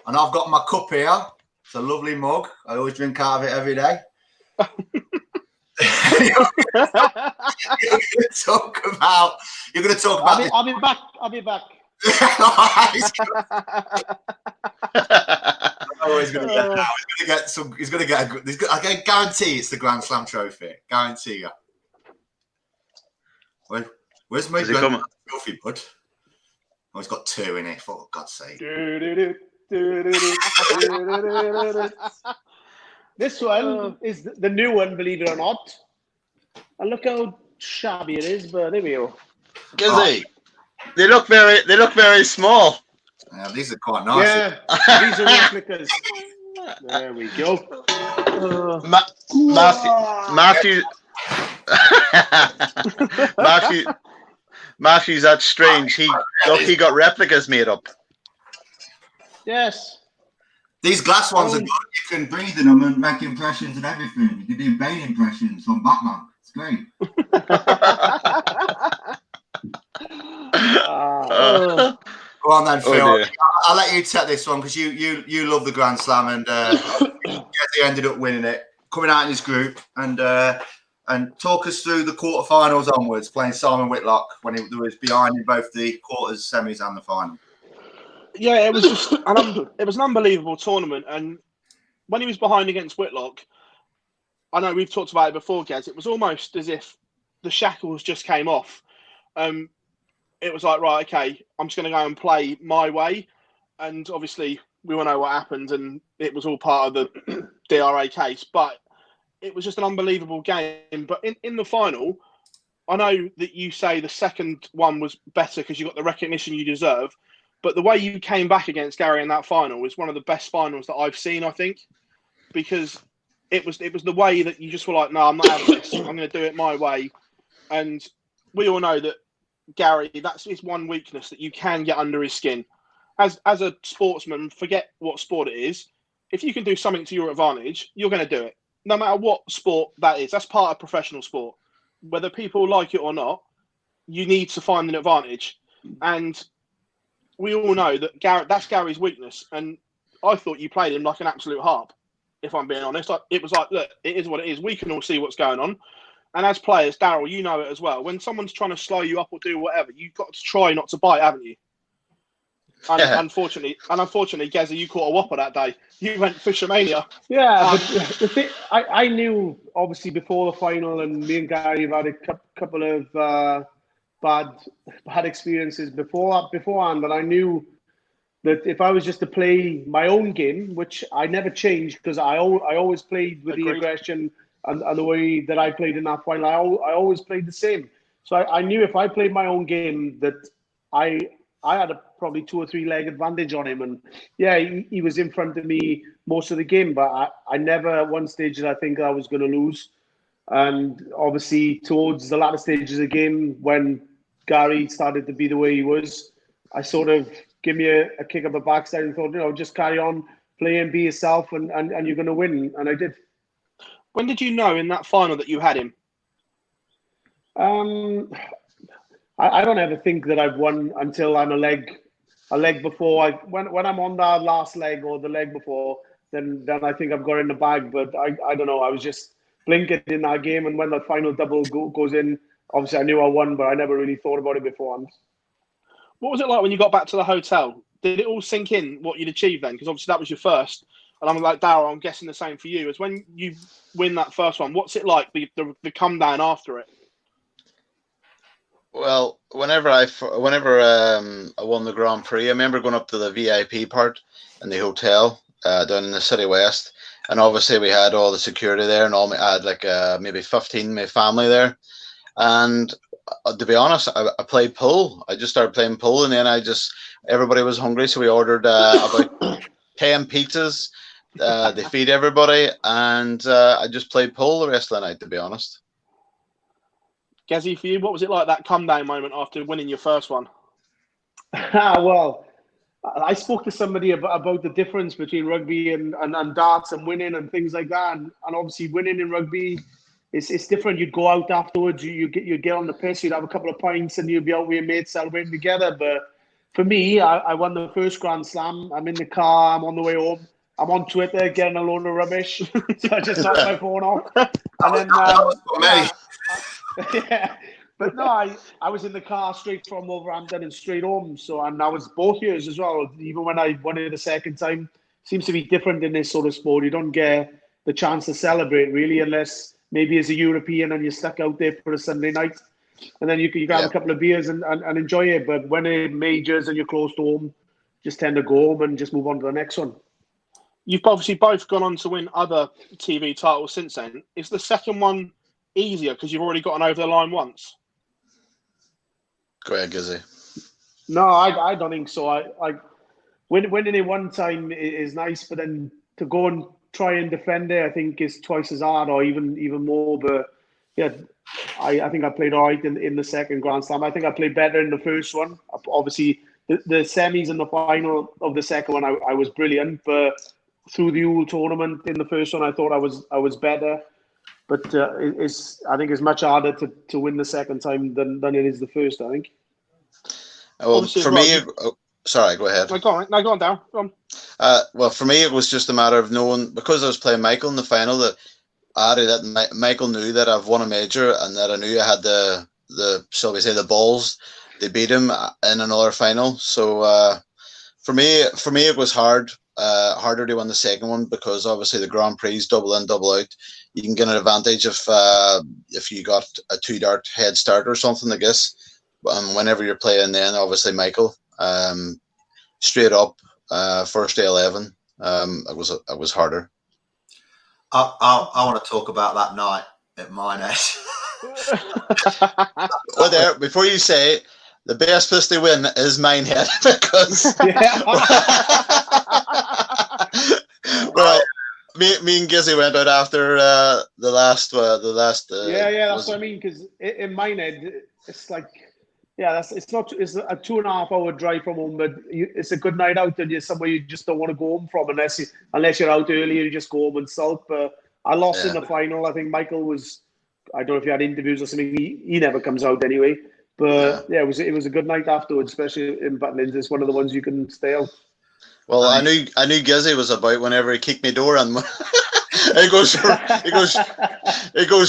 And I've got my cup here. It's a lovely mug. I always drink out of it every day. You're going to talk about this. I'll be back. He's going to get some. He's going to get a good. I guarantee it's the Grand Slam trophy. Guarantee you. Where's my trophy, bud? Oh, he's got 2 in it. For God's sake. This one is the new one, believe it or not. And look how shabby it is, but there we go. Gizzy, they look very small. Yeah, these are quite nice. Yeah, these are replicas. There we go. Matthew's that strange. He got replicas made up. Yes. These glass ones are good. You can breathe in them and make impressions and everything. You can do Bane impressions from Batman. It's great. Go on then, Phil. I'll let you take this one because you love the Grand Slam, and he ended up winning it, coming out in his group, and talk us through the quarterfinals onwards, playing Simon Whitlock when he was behind in both the quarters, semis, and the final. Yeah, it was just it was an unbelievable tournament, and when he was behind against Whitlock, I know we've talked about it before, Gaz. It was almost as if the shackles just came off. It was like, right, okay, I'm just going to go and play my way. And obviously, we all know what happened, and it was all part of the DRA case. But it was just an unbelievable game. But in the final, I know that you say the second one was better because you got the recognition you deserve. But the way you came back against Gary in that final was one of the best finals that I've seen, I think, because it was the way that you just were like, no, I'm not having this. I'm going to do it my way. And we all know that Gary, that's his one weakness, that you can get under his skin. As a sportsman, forget what sport it is. If you can do something to your advantage, you're going to do it. No matter what sport that is. That's part of professional sport. Whether people like it or not, you need to find an advantage. And we all know that that's Gary's weakness. And I thought you played him like an absolute harp, if I'm being honest. It was like, look, it is what it is. We can all see what's going on. And as players, Daryl, you know it as well. When someone's trying to slow you up or do whatever, you've got to try not to bite, haven't you? And Yeah. unfortunately, Gazza, you caught a whopper that day. You went Fishermania. Yeah, but the thing, I knew obviously before the final, and me and Gary have had a couple of bad experiences beforehand, and I knew that if I was just to play my own game, which I never changed because I always played with the aggression and the way that I played in that final, I always played the same. So I knew if I played my own game that I had a probably 2 or 3 leg advantage on him. And yeah, he was in front of me most of the game, but I never at one stage did I think I was going to lose. And obviously towards the latter stages of the game, when Gary started to be the way he was, I sort of give me a kick up the backside and thought, just carry on, play and be yourself, and you're going to win. And I did. When did you know in that final that you had him? I don't ever think that I've won until I'm a leg before. When I'm on that last leg or the leg before, then I think I've got it in the bag. But I don't know. I was just blinking in that game, and when the final double goes in, obviously I knew I won, but I never really thought about it beforehand. What was it like when you got back to the hotel? Did it all sink in what you'd achieved then? Because obviously that was your first. And I'm like, Daryl, I'm guessing the same for you. As when you win that first one, what's it like, the come down after it? Well, whenever I won the Grand Prix, I remember going up to the VIP part in the hotel down in the City West, and obviously we had all the security there, and I had like maybe 15 my family there. And to be honest, I played pool. I just started playing pool, and then everybody was hungry, so we ordered about 10 pizzas. They feed everybody, and I just played pool the rest of the night, to be honest. Gazzy, for you, what was it like, that come down moment after winning your first one? Well, I spoke to somebody about the difference between rugby and darts and winning and things like that, and obviously winning in rugby, it's different. You'd go out afterwards, you'd get on the piss, you'd have a couple of pints, and you'd be out with your mates celebrating together. But for me, I won the first Grand Slam. I'm in the car, I'm on the way home, I'm on Twitter getting a load of rubbish, so I just knocked my phone off. And then yeah, but no, I was in the car straight from Wolverhampton and straight home. And I was both years as well. Even when I won it the second time, seems to be different in this sort of sport. You don't get the chance to celebrate really, unless maybe as a European and you're stuck out there for a Sunday night, and then you can have a couple of beers and enjoy it. But when it majors and you're close to home, just tend to go home and just move on to the next one. You've obviously both gone on to win other TV titles since then. Is the second one easier because you've already gotten over the line once? Go ahead, Gizzy. No, I don't think so. I winning it one time is nice, but then to go and try and defend it, I think is twice as hard or even more. But yeah, I think I played all right in the second Grand Slam. I think I played better in the first one. Obviously, the semis and the final of the second one, I was brilliant. But through the whole tournament in the first one, I thought I was better. But I think it's much harder to win the second time than it is the first, I think. Well, Obviously, for me, sorry, go ahead. No, go on, Darryl. Go on. Well, for me, it was just a matter of knowing, because I was playing Michael in the final, that Michael knew that I've won a major and that I knew I had the shall we say, the balls to beat him in another final. So for me, it was harder to win the second one, because obviously the Grand Prix is double in, double out. You can get an advantage if you got a 2-dart head start or something, I guess. Whenever you're playing, then obviously Michael, straight up, first day 11, it was harder. I want to talk about that night at Minehead. Well, there, before you say it, the best place to win is Minehead, because well, me and Gizzy went out after the last. Yeah, that's what I mean. Because in Minehead, it's like, it's a 2.5 hour drive from home, but it's a good night out, and you're somewhere you just don't want to go home from unless you're out early. You just go home and sulk. But I lost in the final. I think Michael was. I don't know if you had interviews or something. He never comes out anyway. But it was a good night afterwards, especially in Butlins. It's one of the ones you can stay out. Well, I knew Gizzy was about whenever he kicked me door, and he goes,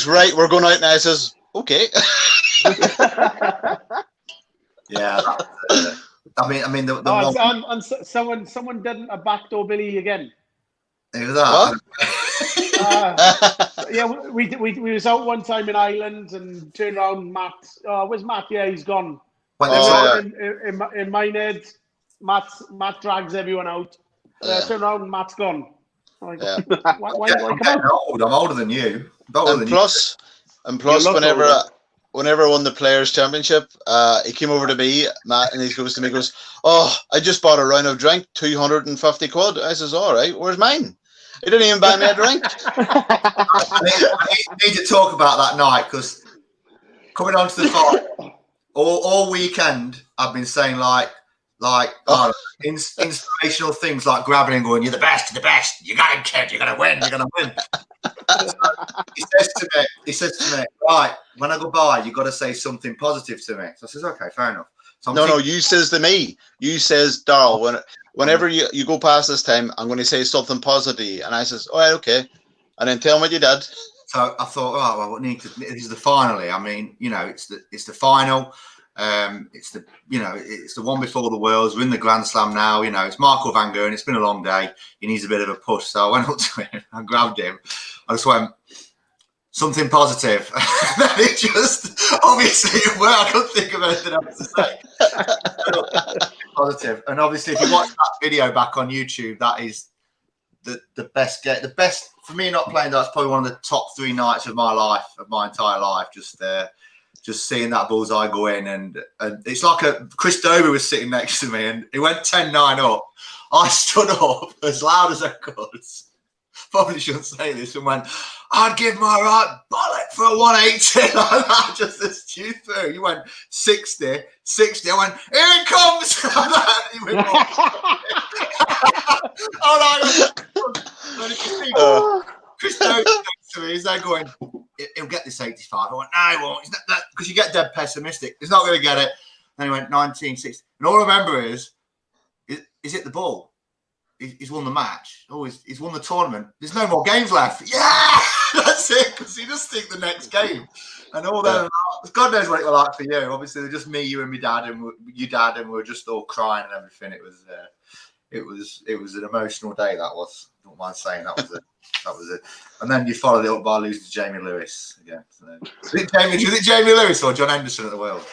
right, we're going out, and I says, okay. Yeah, I mean, the one... and someone did a backdoor Billy again. Who was that? We was out one time in Ireland and turned around. Matt, where's Matt? Yeah, he's gone. In Minehead, Matt drags everyone out. Turn around, and Matt's gone. Like, why come out? I'm older than you. Plus, whenever I won the Players' Championship, he came over to me, Matt, and he goes to me, "Oh, I just bought a round of drink, 250 quid." I says, "All right, where's mine?" He didn't even buy me a drink. I need to talk about that night, because coming on to the fight, all weekend I've been saying inspirational things, like grabbing and going, "You're the best, you got it, kid, you're gonna win." So he says to me, "Right, when I go by, you got to say something positive to me." So I says, "Okay, fair enough." So no, you says to me, you says, "Daryl, whenever you go past this time, I'm going to say something positive." And I says, "All right, okay." And then tell me what you did. So I thought, this is the finale. I mean, it's the final. It's the one before the Worlds. We're in the Grand Slam now. It's Marco van Gerwen. It's been a long day. He needs a bit of a push. So I went up to him. I grabbed him. I just went, "Something positive." And then it just, obviously, I couldn't think of anything else to say. Positive. And obviously, if you watch that video back on YouTube, that is the best get. The best for me, not playing that's probably one of the top 3 nights of my life, of my entire life. Just seeing that bullseye go in, and it's like Chris Dobie was sitting next to me, and he went 10-9 up. I stood up as loud as I could. Probably shouldn't say this, and went, "I'd give my right bollock for a 180 like that, just to stew through." You went 60. I went, "Here it comes!" Chris Dobie next to me, he's there going, "He'll get this 85. I went, "No, he won't." Because you get dead pessimistic. He's not going to get it. Then he went 1960. And all I remember is it the ball? He's won the match. Oh, he's won the tournament. There's no more games left. Yeah, that's it. Because he just think the next game, and all that. God knows what it was like for you. Obviously, they're just me, you, and my dad, and your dad, and we were just all crying and everything. It was an emotional day. That was. I don't mind saying that was it. That was it. And then you followed it up by losing to Jamie Lewis again. So was it Jamie Lewis or John Henderson at the World?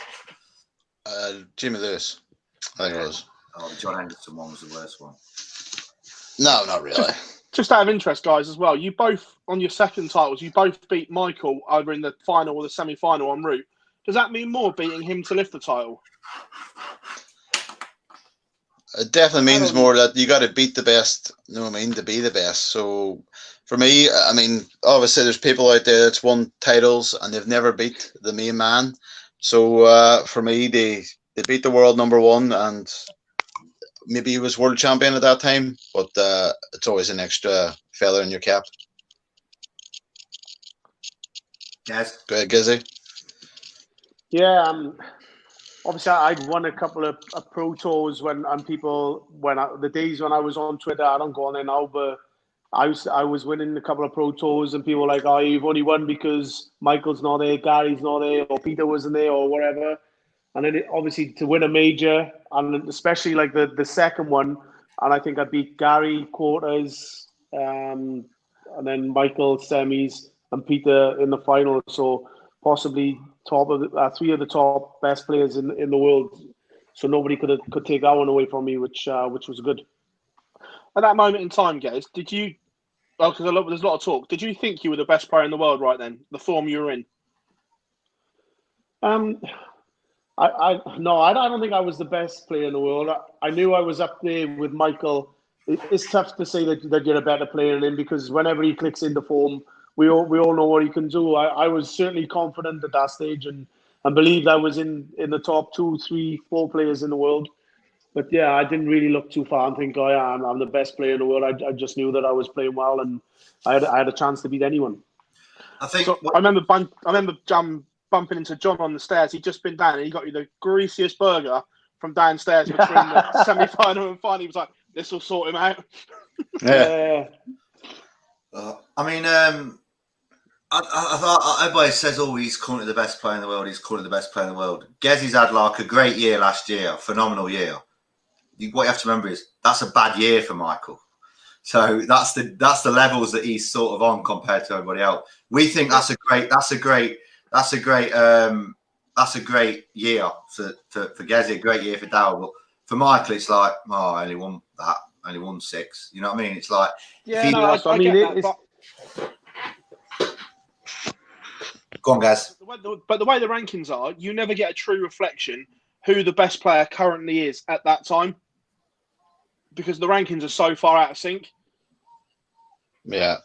Jamie Lewis, I think it was. Oh, the John Henderson one was the worst one. No, not really. Just out of interest, guys, as well, you both, on your second titles, you both beat Michael either in the final or the semi-final en route. Does that mean more beating him to lift the title? It definitely means more that you got to beat the best, to be the best. So for me, I mean, obviously there's people out there that's won titles and they've never beat the main man. So for me, beat the world #1, and maybe he was world champion at that time. But it's always an extra feather in your cap. Yes. Go ahead, Gizzy. Yeah, obviously I'd won a couple of pro tours when the days when I was on Twitter. I don't go on there now, but I was winning a couple of pro tours, and people were like, "Oh, you've only won because Michael's not there, Gary's not there, or Peter wasn't there, or whatever." And then obviously to win a major, and especially like the second one, and I think I beat Gary quarters, and then Michael semis, and Peter in the final. So possibly top of three of the top best players in the world. So nobody could take that one away from me, which was good. At that moment in time, guys, did you? Well, because there's a lot of talk. Did you think you were the best player in the world right then? The form you were in. I don't think I was the best player in the world. I knew I was up there with Michael. It's tough to say that you're a better player than him, because whenever he clicks into form, we all know what he can do. I was certainly confident at that stage and believed I was in the top 2, 3, 4 players in the world. But yeah, I didn't really look too far and think, oh yeah, I'm the best player in the world. I just knew that I was playing well, and I had a chance to beat anyone. I think. So I remember bumping into John on the stairs. He'd just been down and he got you the greasiest burger from downstairs between the semi-final and final. He was like, "This will sort him out." Yeah. I mean, I thought everybody says, "Oh, he's currently the best player in the world. He's currently the best player in the world." Gezzy's had like a great year last year, phenomenal year. What you have to remember is that's a bad year for Michael. So that's the levels that he's sort of on compared to everybody else. We think that's a great year for Gezzy, a great year for Daryl. But for Michael, it's like, oh, I only won that, only won 6. You know what I mean? It's like, yeah, no, I get that. Go on, guys. But the way the rankings are, you never get a true reflection who the best player currently is at that time, because the rankings are so far out of sync. Yeah.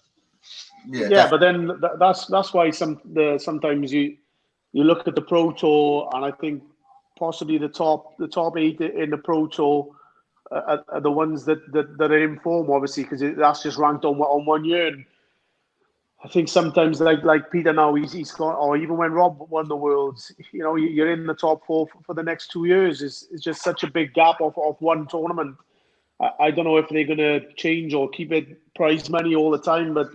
But then that's why sometimes you look at the Pro Tour, and I think possibly the top 8 in the Pro Tour are the ones that are in form, obviously, because that's just ranked on 1 year. And I think sometimes like Peter now, he's got, or even when Rob won the Worlds, you know, you're in the top 4 for the next 2 years. It's just such a big gap of one tournament. I don't know if they're going to change or keep it prize money all the time, but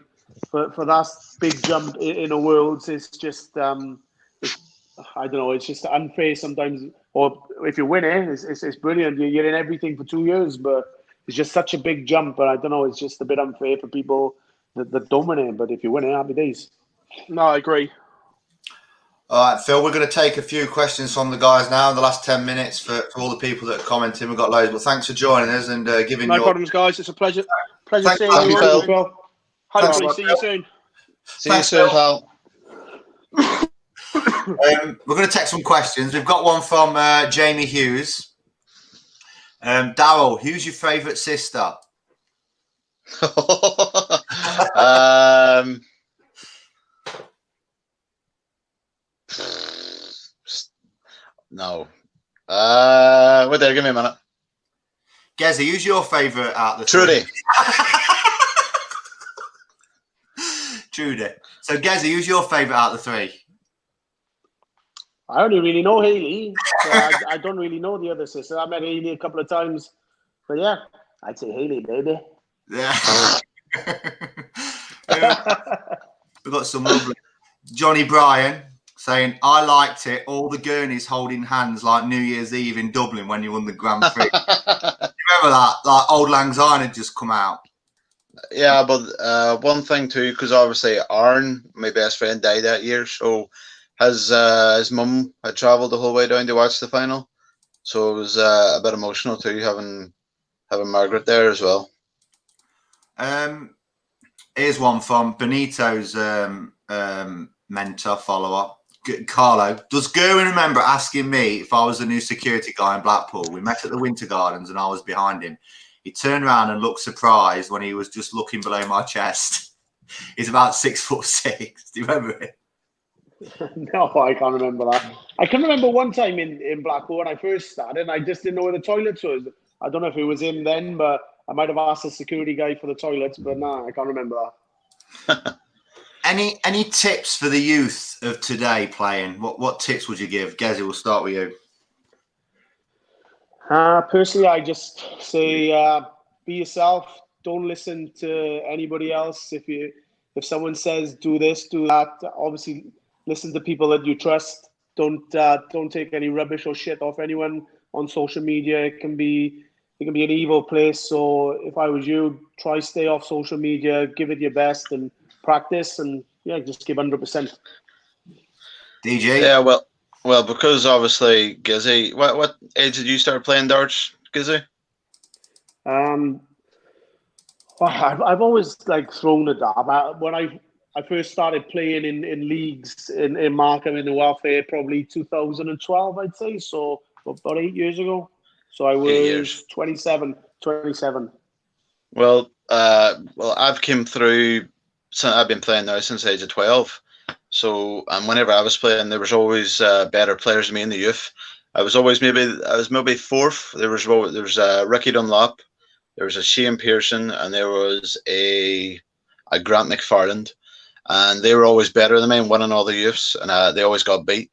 for that big jump in the Worlds, it's just I don't know. It's just unfair sometimes. Or if you win it, it's brilliant. You're in everything for 2 years, but it's just such a big jump. But I don't know. It's just a bit unfair for people that don't win it. But if you win it, happy days. No, I agree. All right, Phil, we're going to take a few questions from the guys now in the last 10 minutes for all the people that are commenting. We've got loads, but thanks for joining us and giving no problems, guys. It's a pleasure. Pleasure seeing you. Phil. Hopefully, see you soon. See you soon, pal. We're going to take some questions. We've got one from Jamie Hughes. Daryl, who's your favourite sister? No. Wait there, give me a minute. Gezzy, who's your favourite out of the Trudy. Trudy. So, Gezzy, who's your favourite out of the 3? I only really know Hayley. So I don't really know the other sister. I met Hayley a couple of times. But yeah, I'd say Hayley, baby. Yeah. We've got some lovely. Johnny Bryan saying, I liked it. All the gurneys holding hands like New Year's Eve in Dublin when you won the Grand Prix. You remember that? Like Old Lang Syne had just come out. Yeah, but one thing too, because obviously Aaron, my best friend, died that year. So his mum had travelled the whole way down to watch the final. So it was a bit emotional too, having Margaret there as well. Here's one from Benito's mentor, follower, Carlo. Does Gerwyn remember asking me if I was the new security guy in Blackpool? We met at the Winter Gardens and I was behind him. He turned around and looked surprised when he was just looking below my chest. He's about 6'6". Do you remember it? No, I can't remember that. I can remember one time in Blackpool when I first started, and I just didn't know where the toilets was. I don't know if it was him then, but I might have asked the security guy for the toilets, but no, I can't remember that. Any tips for the youth of today playing? What tips would you give? Gezi, we'll start with you. Personally, I just say be yourself. Don't listen to anybody else. If someone says do this, do that, obviously listen to people that you trust. Don't take any rubbish or shit off anyone on social media. It can be an evil place. So if I was you, try stay off social media, give it your best, and practice, and just give 100%. DJ. Yeah, well, because obviously, Gizzy, what age did you start playing darts, Gizzy? I've always thrown a dart. When I first started playing in leagues in Markham in the welfare, probably 2012, I'd say. So about 8 years ago. So I was 27. Well, I've come through. I've been playing now since the age of 12. So, and whenever I was playing, there was always better players than me in the youth. I was maybe fourth. There was Ricky Dunlop, there was a Shane Pearson, and there was a Grant McFarland, and they were always better than me and winning all the youths, and they always got beat.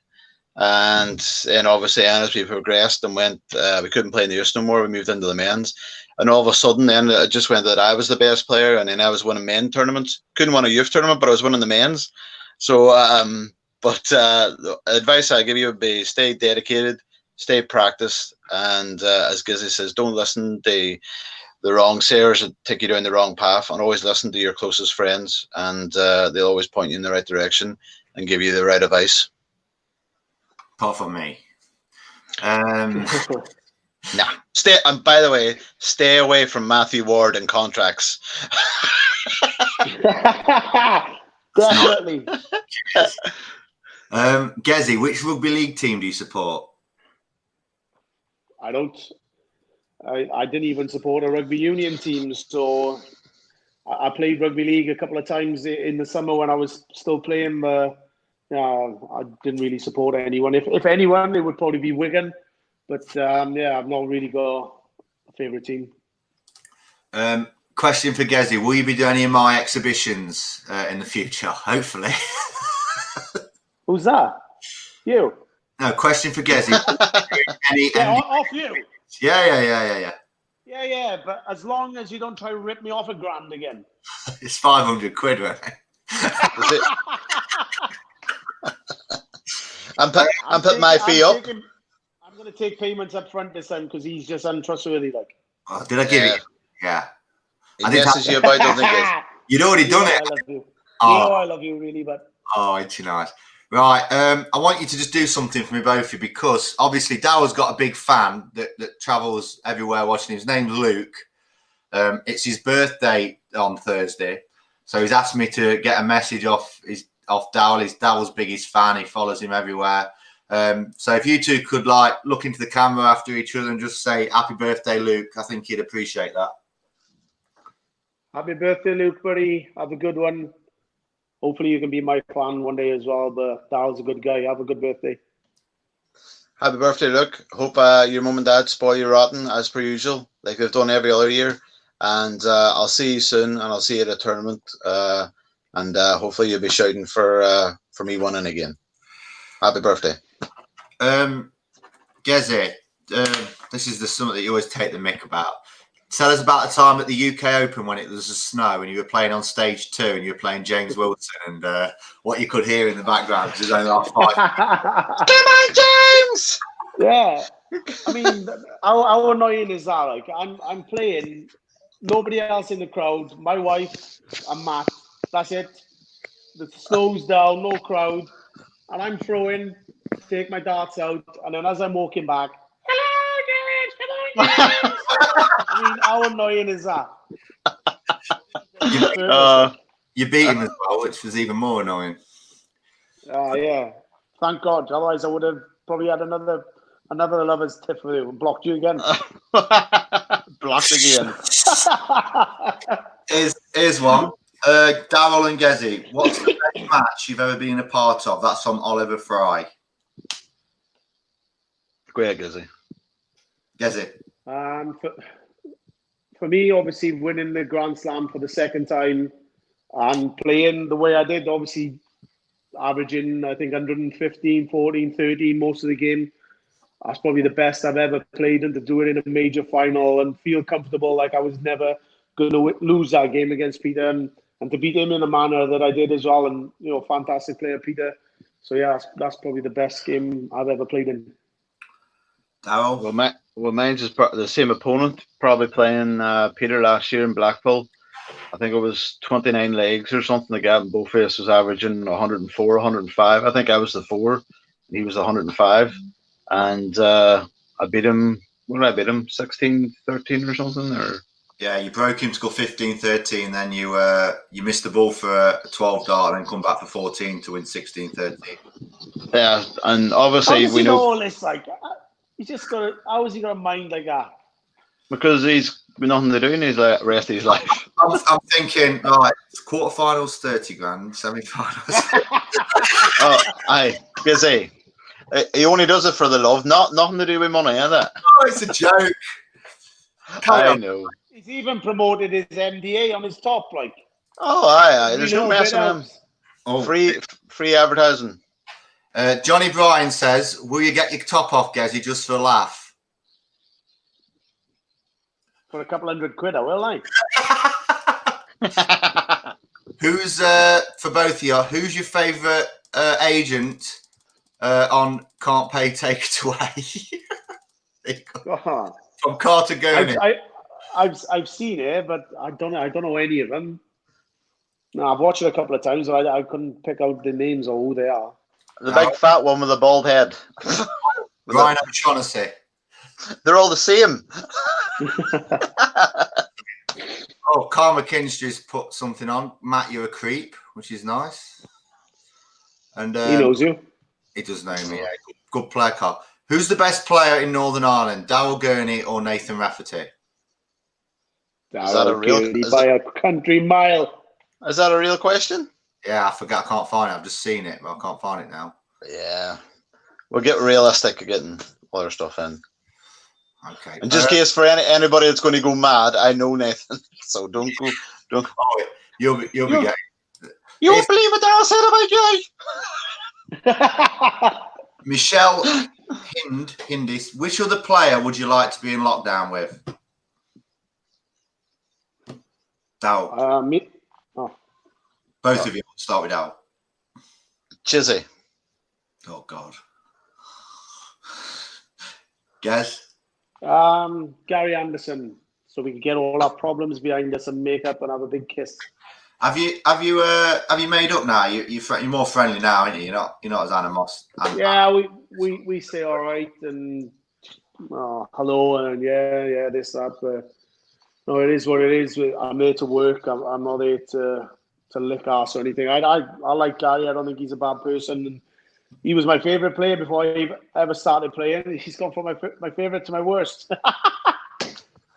And obviously, as we progressed and went, we couldn't play in the youths no more. We moved into the men's, and all of a sudden, then it just went that I was the best player, and then I was winning men tournaments. Couldn't win a youth tournament, but I was winning the men's. So, the advice I give you would be stay dedicated, stay practiced, and as Gizzy says, don't listen to the wrong sayers that take you down the wrong path, and always listen to your closest friends, and they'll always point you in the right direction and give you the right advice. Apart from me. Nah. And by the way, stay away from Matthew Ward and contracts. Definitely. Gezi, which rugby league team do you support? I don't. I didn't even support a rugby union team, so I played rugby league a couple of times in the summer when I was still playing. I didn't really support anyone. If anyone, it would probably be Wigan. But I've not really got a favourite team. Question for Gezi: will you be doing any of my exhibitions in the future? Hopefully. Who's that? You? No, question for Gezi. Off you. Yeah. Yeah, but as long as you don't try to rip me off $1,000 again. It's 500 quid, right? Is it? I'm putting my fee up. I'm going to take payments up front this time because he's just untrustworthy. Oh, did I give it? Yeah. He messes you about, doesn't he? You'd already done it. I love you. I love you, really, but. Oh, ain't you nice? Right, I want you to just do something for me both of you, because obviously Daryl's got a big fan that travels everywhere watching. His name's Luke. It's his birthday on Thursday, so he's asked me to get a message off Daryl. He's Daryl's biggest fan. He follows him everywhere. So if you two could look into the camera after each other and just say happy birthday, Luke, I think he'd appreciate that. Happy birthday, Luke, buddy. Have a good one. Hopefully you can be my fan one day as well, but Daryl's a good guy. Have a good birthday. Happy birthday, Luke. Hope your mum and dad spoil you rotten as per usual, like they've done every other year. And I'll see you soon, and I'll see you at a tournament. And hopefully you'll be shouting for me winning again. Happy birthday. Gezi, this is the something that you always take the mick about. Tell us about the time at the UK Open when it was a snow and you were playing on stage 2 and you were playing James Wilson, and what you could hear in the background because there's only like 5. Come on, James! Yeah. I mean, how annoying is that? Like, I'm playing, nobody else in the crowd, my wife and Matt, that's it. The snow's down, no crowd, and I'm throwing, take my darts out, and then as I'm walking back, hello, James, come on, James! I mean, how annoying is that? You beat him as well, which was even more annoying. Yeah. Thank God. Otherwise, I would have probably had another lover's tip for you and blocked you again. Blocked again. Here's one. Daryl and Gezi, what's the best match you've ever been a part of? That's from Oliver Fry. Go ahead, Gizzy. Gezi. For me, obviously, winning the Grand Slam for the second time and playing the way I did, obviously averaging, I think, 115, 14, 13 most of the game. That's probably the best I've ever played, and to do it in a major final and feel comfortable like I was never going to lose that game against Peter, and to beat him in a manner that I did as well. And, fantastic player, Peter. So, yeah, that's probably the best game I've ever played in. Daryl? Well, mine's just the same opponent, probably playing Peter last year in Blackpool. I think it was 29 legs or something like that, and both of us was averaging 104, 105. I think I was the 4, and he was the 105. And I beat him, what did I beat him? 16-13 or something? Or Yeah, you broke him to go 15-13, then you missed the ball for a 12 dart and then come back for 14 to win 16-13. Yeah, and obviously how does we he know all this, like, he's just got how is he got a mind like that? because he's got nothing to do in his rest of his life. I'm thinking, right, quarterfinals 30 grand, semi-finals. Oh, aye, Gizzy. He only does it for the love, nothing to do with money, is it? Oh, it's a joke. I know. He's even promoted his MDA on his top, like. Oh, aye. There's no messing him. Oh. Free advertising. Johnny Bryan says, will you get your top off, Gezi, just for a laugh? For a couple £100, I will, like. Who's, for both of you, who's your favourite agent on Can't Pay, Take It Away? From Carter Gurney. I've seen it, but I don't know any of them. No, I've watched it a couple of times, but I couldn't pick out the names or who they are. The big fat one with the bald head. Ryan O'Shaughnessy. They're all the same. Oh, Carl McKinstry's put something on. Matt, you're a creep, which is nice. And he knows you. He does know me. Yeah. Good player, Carl. Who's the best player in Northern Ireland? Daryl Gurney or Nathan Rafferty? Is that a real? By a country mile. Is that a real question? Yeah, I forgot. I can't find it. I've just seen it, but I can't find it now. Yeah, we'll get realistic at getting other stuff in. Okay. And just in case for anybody that's going to go mad, I know Nathan, so don't go. Don't. Oh, you'll be getting. You won't believe what Daryl said about you. Michelle Hindis, which other player would you like to be in lockdown with? Dow. Me. Both of you. Start with Dow. Chizzy. Oh God. Guess. Gary Anderson, so we can get all our problems behind us and make up and have a big kiss. Have you made up now? You're more friendly now, aren't you? You're not as animos. Yeah, we say all right and hello and yeah this that. But no, it is what it is. I'm there to work. I'm not there to lick ass or anything. I like Gary. I don't think he's a bad person. And he was my favourite player before I ever started playing. He's gone from my favourite to my worst.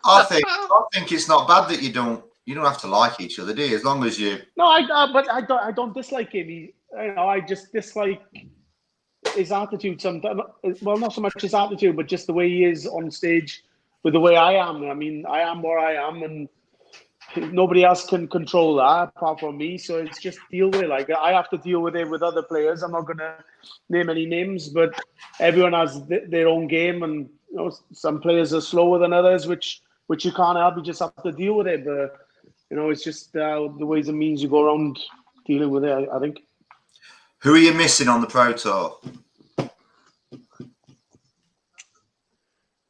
I think it's not bad that you don't have to like each other, do you? As long as you. No, but I don't dislike him. I just dislike his attitude sometimes. Well, not so much his attitude, but just the way he is on stage with the way I am. I mean, I am where I am, and nobody else can control that apart from me. So it's just deal with it. Like I have to deal with it with other players. I'm not going to name any names, but everyone has their own game, and some players are slower than others, which you can't help. You just have to deal with it. But it's just the ways and means you go around dealing with it. I think. Who are you missing on the Pro Tour?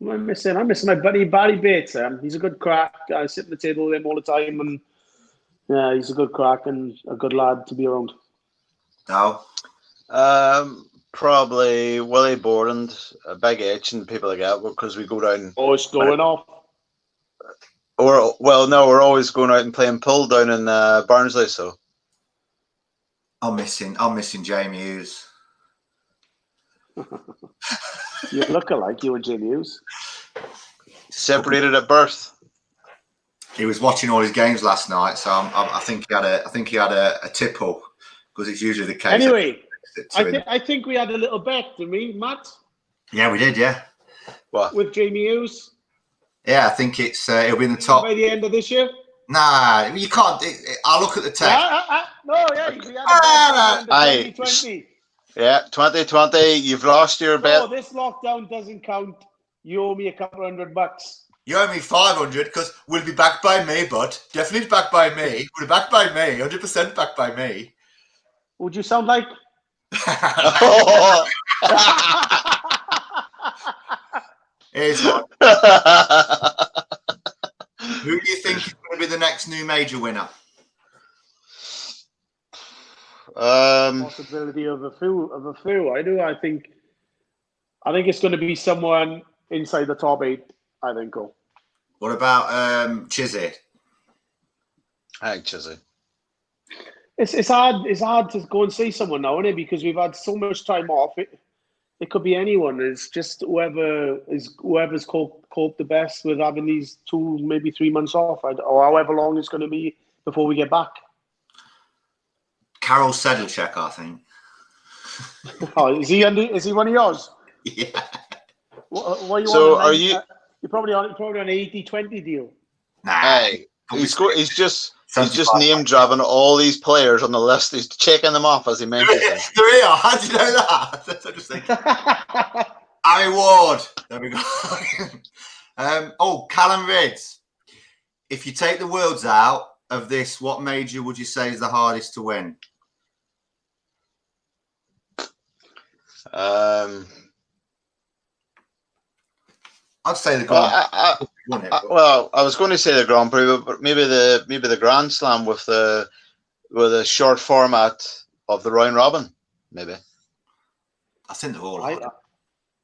I'm missing my buddy Barry Bates. He's a good crack. I sit at the table with him all the time, and yeah, he's a good crack and a good lad to be around. No. Probably Willie Borland, Big H, and people like that, because we go down. Oh, it's going off. We're always going out and playing pool down in Barnsley. So I'm missing Jamie Hughes. You look alike, you and Jamie Hughes. Separated at birth. He was watching all his games last night, so I think he had a tipple because it's usually the case. Anyway, I think we had a little bet, didn't we, Matt? Yeah, we did. Yeah. What? With Jamie Hughes. Yeah, I think it'll be in the top by the end of this year. Nah, you can't. I'll look at the text. No, yeah, we had a bet 2020. Yeah, 2020. You've lost your bet. No, this lockdown doesn't count. You owe me a couple $100. You owe me 500 because we'll be backed by me, bud. Definitely backed by me. We're backed by me. 100% backed by me. Would you sound like? Here's one. Who do you think is going to be the next new major winner? Possibility of a few. I think it's going to be someone inside the top 8. I think. What about Chizzy? I think Chizzy. It's hard to go and say someone now, isn't it? Because we've had so much time off. It could be anyone. It's just whoever's coped the best with having these 2, maybe 3 months off, or however long it's going to be before we get back. Karol Sedlacek, I think. Oh, is he one of yours? Yeah. What are you? You're probably on an 80-20 deal. Nah. Hey, he's just name dropping all these players on the list. He's checking them off as he mentions them. There we are. How do you know that? That's interesting. Harry Ward. There we go. Callum Ridds. If you take the Worlds out of this, what major would you say is the hardest to win? I'd say the Grand Prix. Well, I was going to say the Grand Prix, but maybe the Grand Slam with a short format of the round robin. Maybe. I think they're all.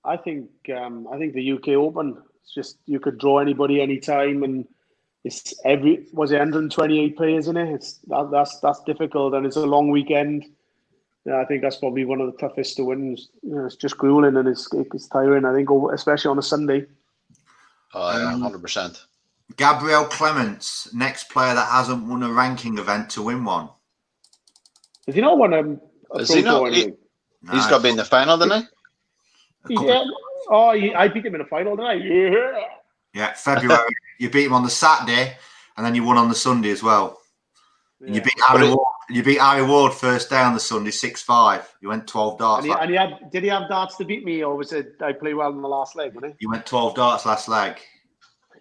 I think the UK Open. It's just you could draw anybody anytime, and it's 128 players in it. That's difficult, and it's a long weekend. Yeah, I think that's probably one of the toughest to win. It's just grueling and it's tiring. I think, especially on a Sunday. Oh yeah, 100%. Gabriel Clements, next player that hasn't won a ranking event to win one. Has he not won a Has he not? He's got to be in the final, didn't he? Yeah. Oh, I beat him in the final, didn't I? Yeah. Yeah, February. You beat him on the Saturday, and then you won on the Sunday as well. Yeah. You beat Harry Ward first day on the Sunday, 6-5. You went 12 darts. Did he have darts to beat me, or was it I play well in the last leg? Wasn't he? You went 12 darts last leg.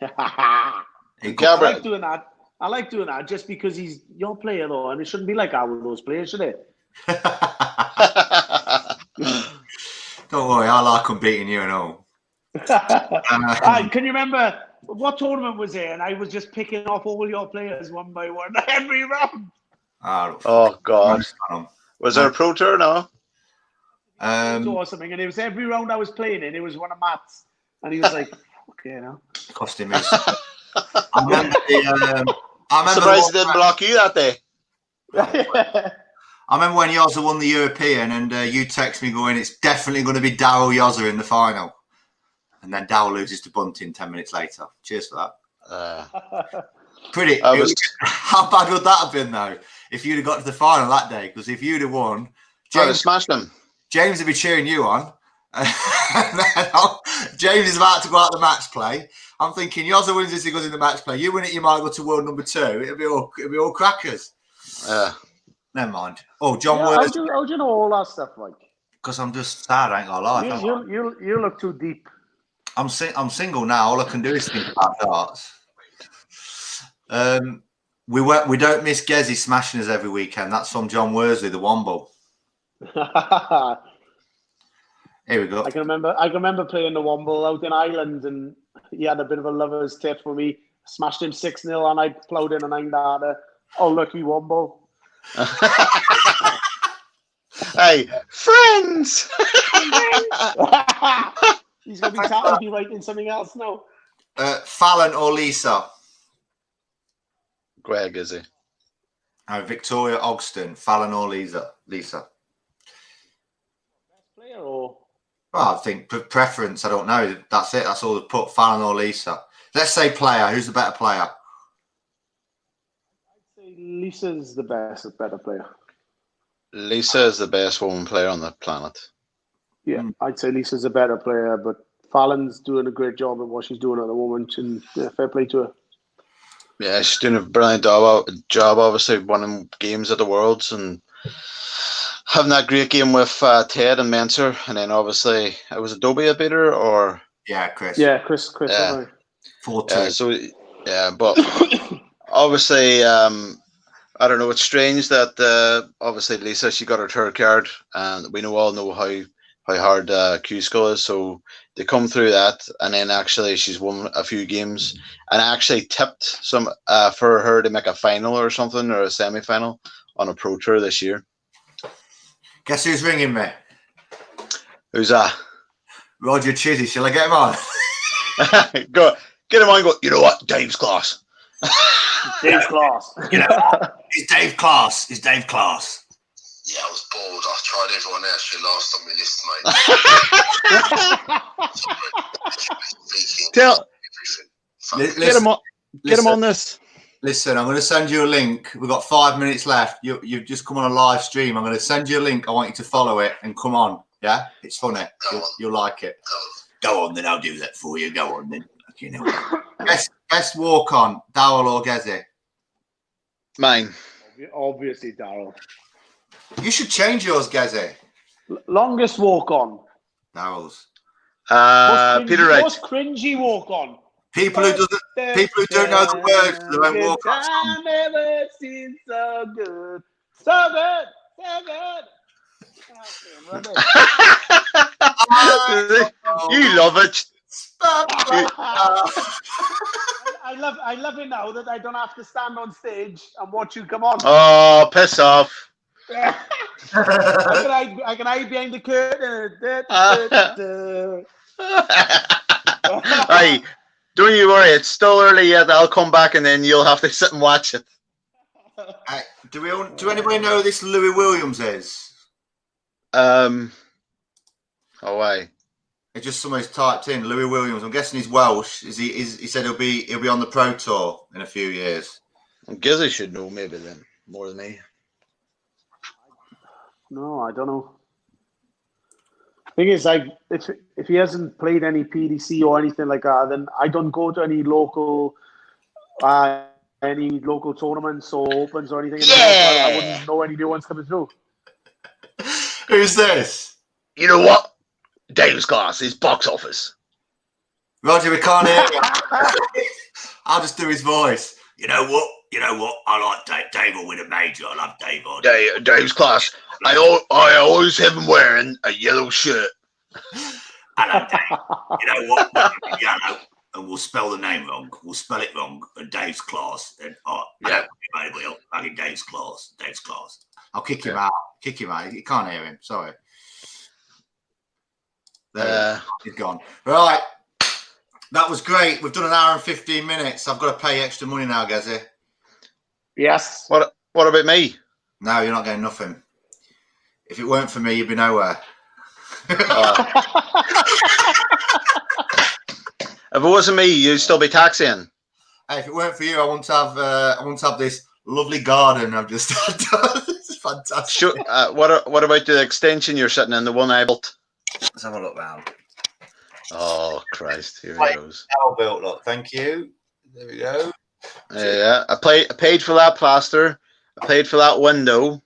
I like doing that. I like doing that just because he's your player, though, and it shouldn't be like our those players, should it? Don't worry, I like them beating you and all. Can you remember what tournament was it? And I was just picking off all your players one by one every round. Oh God! Was there a pro tour? No. Or something, and it was every round I was playing in. It was one of Matt's, and he was like, "Okay, now." Cost him his. I remember surprised he didn't block you that day. I remember when Yozza won the European, and you text me going, "It's definitely going to be Daryl Yozza in the final," and then Daryl loses to Bunting 10 minutes later. Cheers for that. How bad would that have been though if you'd have got to the final that day? Because if you'd have won, James smashed him. James would be cheering you on. James is about to go out the match play. I'm thinking Yozza wins this, he goes in the match play. You win it, you might go to world number 2. It'll be all crackers. Never mind. Oh, John Worsley. How do you know all that stuff, like? Because I'm just sad. I ain't gonna lie. You look too deep. I'm single now. All I can do is think about darts. We don't miss Gezi smashing us every weekend. That's from John Worsley, the Womble. Here we go. I can remember playing the Womble out in Ireland, and he had a bit of a lover's tip for me. Smashed him 6-0, and I ploughed in a 9-darter. Oh, lucky Womble. Hey, friends. He's going to be writing something else now. Fallon or Lisa? Greg, is he? Victoria Ogston, Fallon or Lisa? Best player or? Well, I think preference. I don't know. That's it. That's all they put. Fallon or Lisa. Let's say player. Who's the better player? Lisa's the better player. Lisa is the best woman player on the planet. Yeah, I'd say Lisa's a better player, but Fallon's doing a great job at what she's doing at the moment, and fair play to her. Yeah, she's doing a brilliant job, obviously, winning games at the Worlds and having that great game with Ted and Menser. And then, obviously, it was Adobe a beat her, or? Yeah, Chris. Yeah, Chris. Yeah. 4-2. But obviously, I don't know, it's strange that, obviously, Lisa, she got her third card, and we all know how hard Q-Skull is, so they come through that, and then actually she's won a few games, and I actually tipped some for her to make a final or something, or a semi-final on a Pro Tour this year. Guess who's ringing me? Who's that? Roger Chizzy. Shall I get him on? Go, get him on and go, you know what, Dave's class. Dave's class. You know, it's Dave Class. It's Dave Class. Yeah, I was bored. I tried everyone else who last on my list, mate. Get him on this. Listen, I'm going to send you a link. We've got 5 minutes left. You've just come on a live stream. I'm going to send you a link. I want you to follow it and come on. Yeah, it's funny. You'll like it. Go on, then I'll do that for you. Go on, then. Okay, no. Best walk on, Daryl or Gezi? Mine. Obviously, Daryl. You should change yours, Gezi. Longest walk on. Daryl's. Peter Wright. Most cringy walk on. People who don't know the words, they won't walk on. I've never seen so good. So good. You love it. I love it now that I don't have to stand on stage and watch you come on. Oh, piss off. I can hide behind the curtain. Hey, don't you worry, it's still early yet. I'll come back and then you'll have to sit and watch it. Do anybody know who this Louis Williams is? Oh, why? It's just somebody's typed in Louis Williams. I'm guessing he's Welsh. He said he'll be on the Pro Tour in a few years. Gizzy should know maybe then more than me. No, I don't know. Thing is, like, if he hasn't played any PDC or anything like that, then I don't go to any local tournaments or opens or anything. Yeah. I wouldn't know any new ones coming through. Who's this? You know what? Dave's class is box office. Roger, we can't hear you. I'll just do his voice. You know what? I like Dave. Dave will win a major. I love Dave. Dave's class. I always have him wearing a yellow shirt. I love Dave. You know what? Yellow, and we'll spell the name wrong. We'll spell it wrong. And Dave's class. And I like Dave's class. Dave's class. I'll kick him out. Kick him out. You can't hear him. Sorry. There he's gone. Right. That was great. We've done an hour and 15 minutes. I've got to pay extra money now, Gezi. Yes. What about me? No, you're not getting nothing. If it weren't for me, you'd be nowhere. If it wasn't me, you'd still be taxiing. Hey, if it weren't for you, I wouldn't have this lovely garden I've just done. It's fantastic. Sure. What about the extension you're sitting in, the one I built? Let's have a look round. Oh Christ! Here he goes. Well built. Look, thank you. There we go. Yeah, I paid for that plaster. I paid for that window.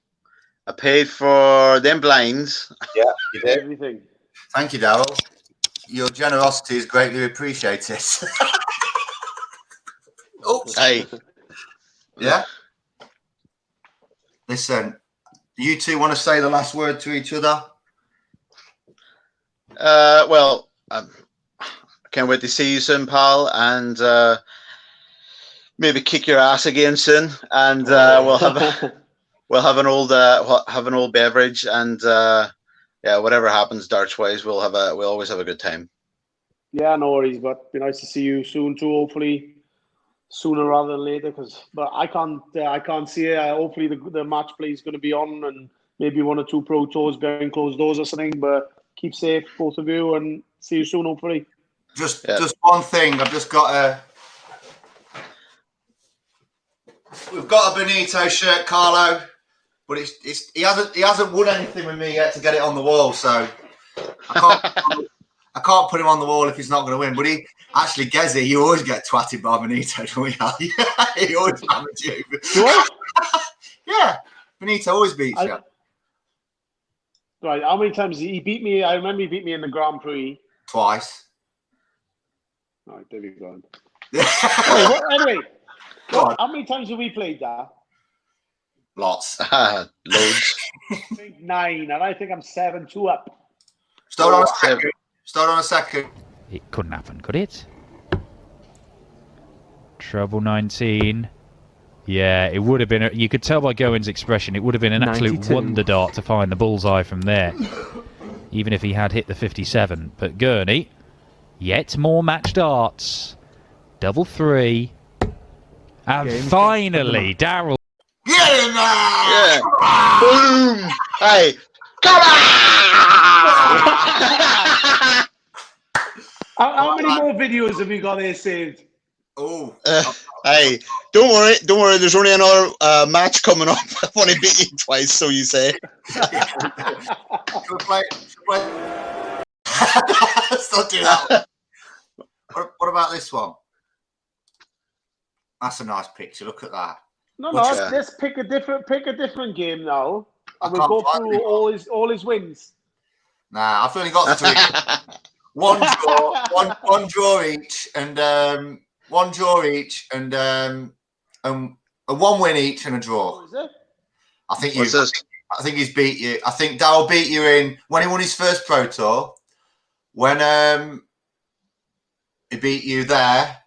I paid for them blinds. Yeah, you did. Everything. Thank you, Daryl. Your generosity is greatly appreciated. Oops. Hey. Yeah. Listen, you two want to say the last word to each other? Well, I can't wait to see you soon, pal, and maybe kick your ass again soon, and we'll have an old beverage, and whatever happens darts wise, we'll always have a good time. Yeah, no worries, but it'd be nice to see you soon too. Hopefully sooner rather than later, but I can't see it. Hopefully the match play is going to be on, and maybe one or two pro tours behind closed doors or something. But keep safe, both of you, and see you soon. Hopefully. Just one thing. I've just got We've got a Benito shirt, Carlo, but he hasn't won anything with me yet to get it on the wall. So I can't put him on the wall if he's not going to win. But actually, Gezi, you always get twatted by Benito, don't we? He always hammers you. Do I? Yeah, Benito always beats you. Right, how many times he beat me? I remember he beat me in the Grand Prix. Twice. All right, there we go. Anyway, how many times have we played that? Lots. Loads. I think 9, and I think I'm 7-2 up. Start on a second. It couldn't happen, could it? Treble 19. Yeah, it would have been. You could tell by Gerwyn's expression, it would have been an absolute wonder dart to find the bullseye from there, even if he had hit the 57. But Gurney, yet more match darts. Double 3. And finally, Daryl. Get in there! Yeah. Boom! Hey, come on! How many more videos have you got there saved? Oh. Hey, don't worry. There's only another match coming up. I've only beat you twice, so you say. Should we play? Let's not do that. What about this one? That's a nice picture. Look at that. No, let's pick a different game now, and we'll go through all his wins. Nah, I've only got 3. one draw each, and one win each, and a draw. Is it? I think he's beat you. I think Daryl beat you in when he won his first Pro Tour. When he beat you there,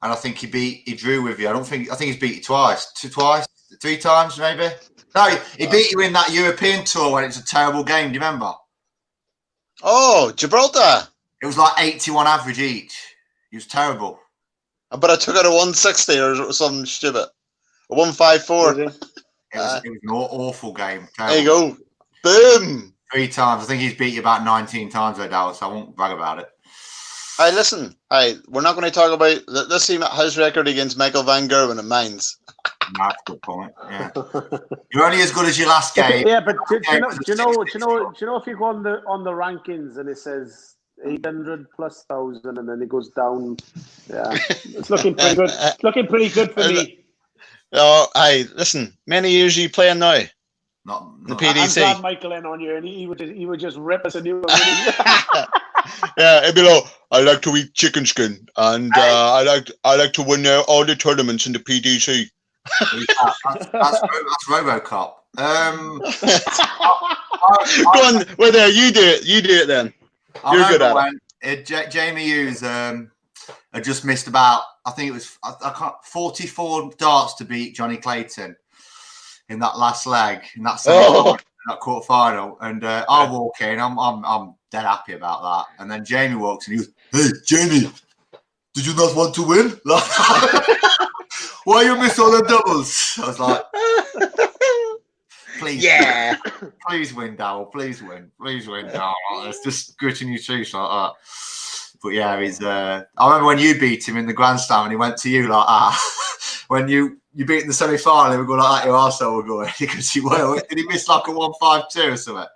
and I think he drew with you. I think he's beat you twice, 3 times maybe. No, he beat you in that European tour when it's a terrible game. Do you remember? Oh, Gibraltar. It was like 81 average each. He was terrible. But I took out a 160 or something stupid. A 154. It was an awful game. Terrible. There you go. Boom. 3 times. I think he's beat you about 19 times, though, Dallas. So I won't brag about it. Hey, listen. Hey, we're not going to talk about this team at his record against Michael Van Gerwen and mine's. That's a good point. Yeah. You're only as good as your last game. Yeah, but do you know if you go on the rankings and it says 800 plus 1,000 and then it goes down. Yeah, it's looking pretty good. It's looking pretty good for me. Oh, hey, listen. Many years you playing now? Not the PDC. I'm glad Michael in on you, and he would just rip us a new one. Yeah, it'd be like, I like to eat chicken skin, and I like to win all the tournaments in the PDC. That's RoboCop. Go on, well there, you do it then. You're good at it. Jamie Hughes had just missed about, I think it was 44 darts to beat Johnny Clayton in that last leg, in that that quarter final, and I walk in, I'm dead happy about that, and then Jamie walks in, he goes, "Hey Jamie, did you not want to win? Like, why you miss all the doubles?" I was like, please, please win, Daryl, please win, Daryl. It's just gritting your teeth like that. But yeah, I remember when you beat him in the grandstand and he went to you like that. When you beat in the semi-final, we go like that, your arsehole would go in because did he miss like a 152 or something?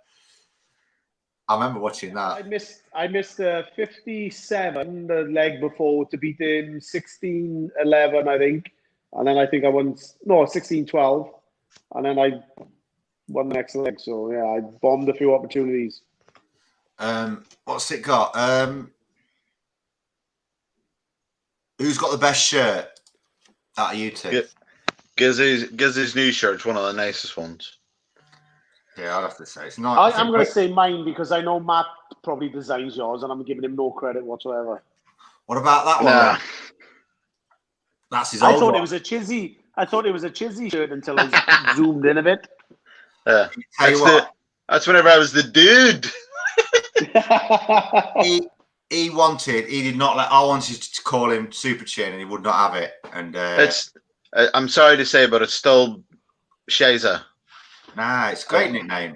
I remember watching that. I missed 57 the leg before to beat him 16-11, I think. And then I think I won 16-12. And then I won the next leg. So yeah, I bombed a few opportunities. What's it got? Who's got the best shirt out of you two? Gizzy's new shirt's one of the nicest ones. Yeah, I'd have to say it's not. I'm going to say mine because I know Matt probably designs yours, and I'm giving him no credit whatsoever. What about that one? Nah. That's his. I old thought one. it was a Chizzy. I thought it was a Chizzy shirt until I zoomed in a bit. Yeah, that's whenever I was the dude. He did not let. I wanted to call him Super Chin, and he would not have it. And I'm sorry to say, but it's still Shazer. Nah, it's a great nickname.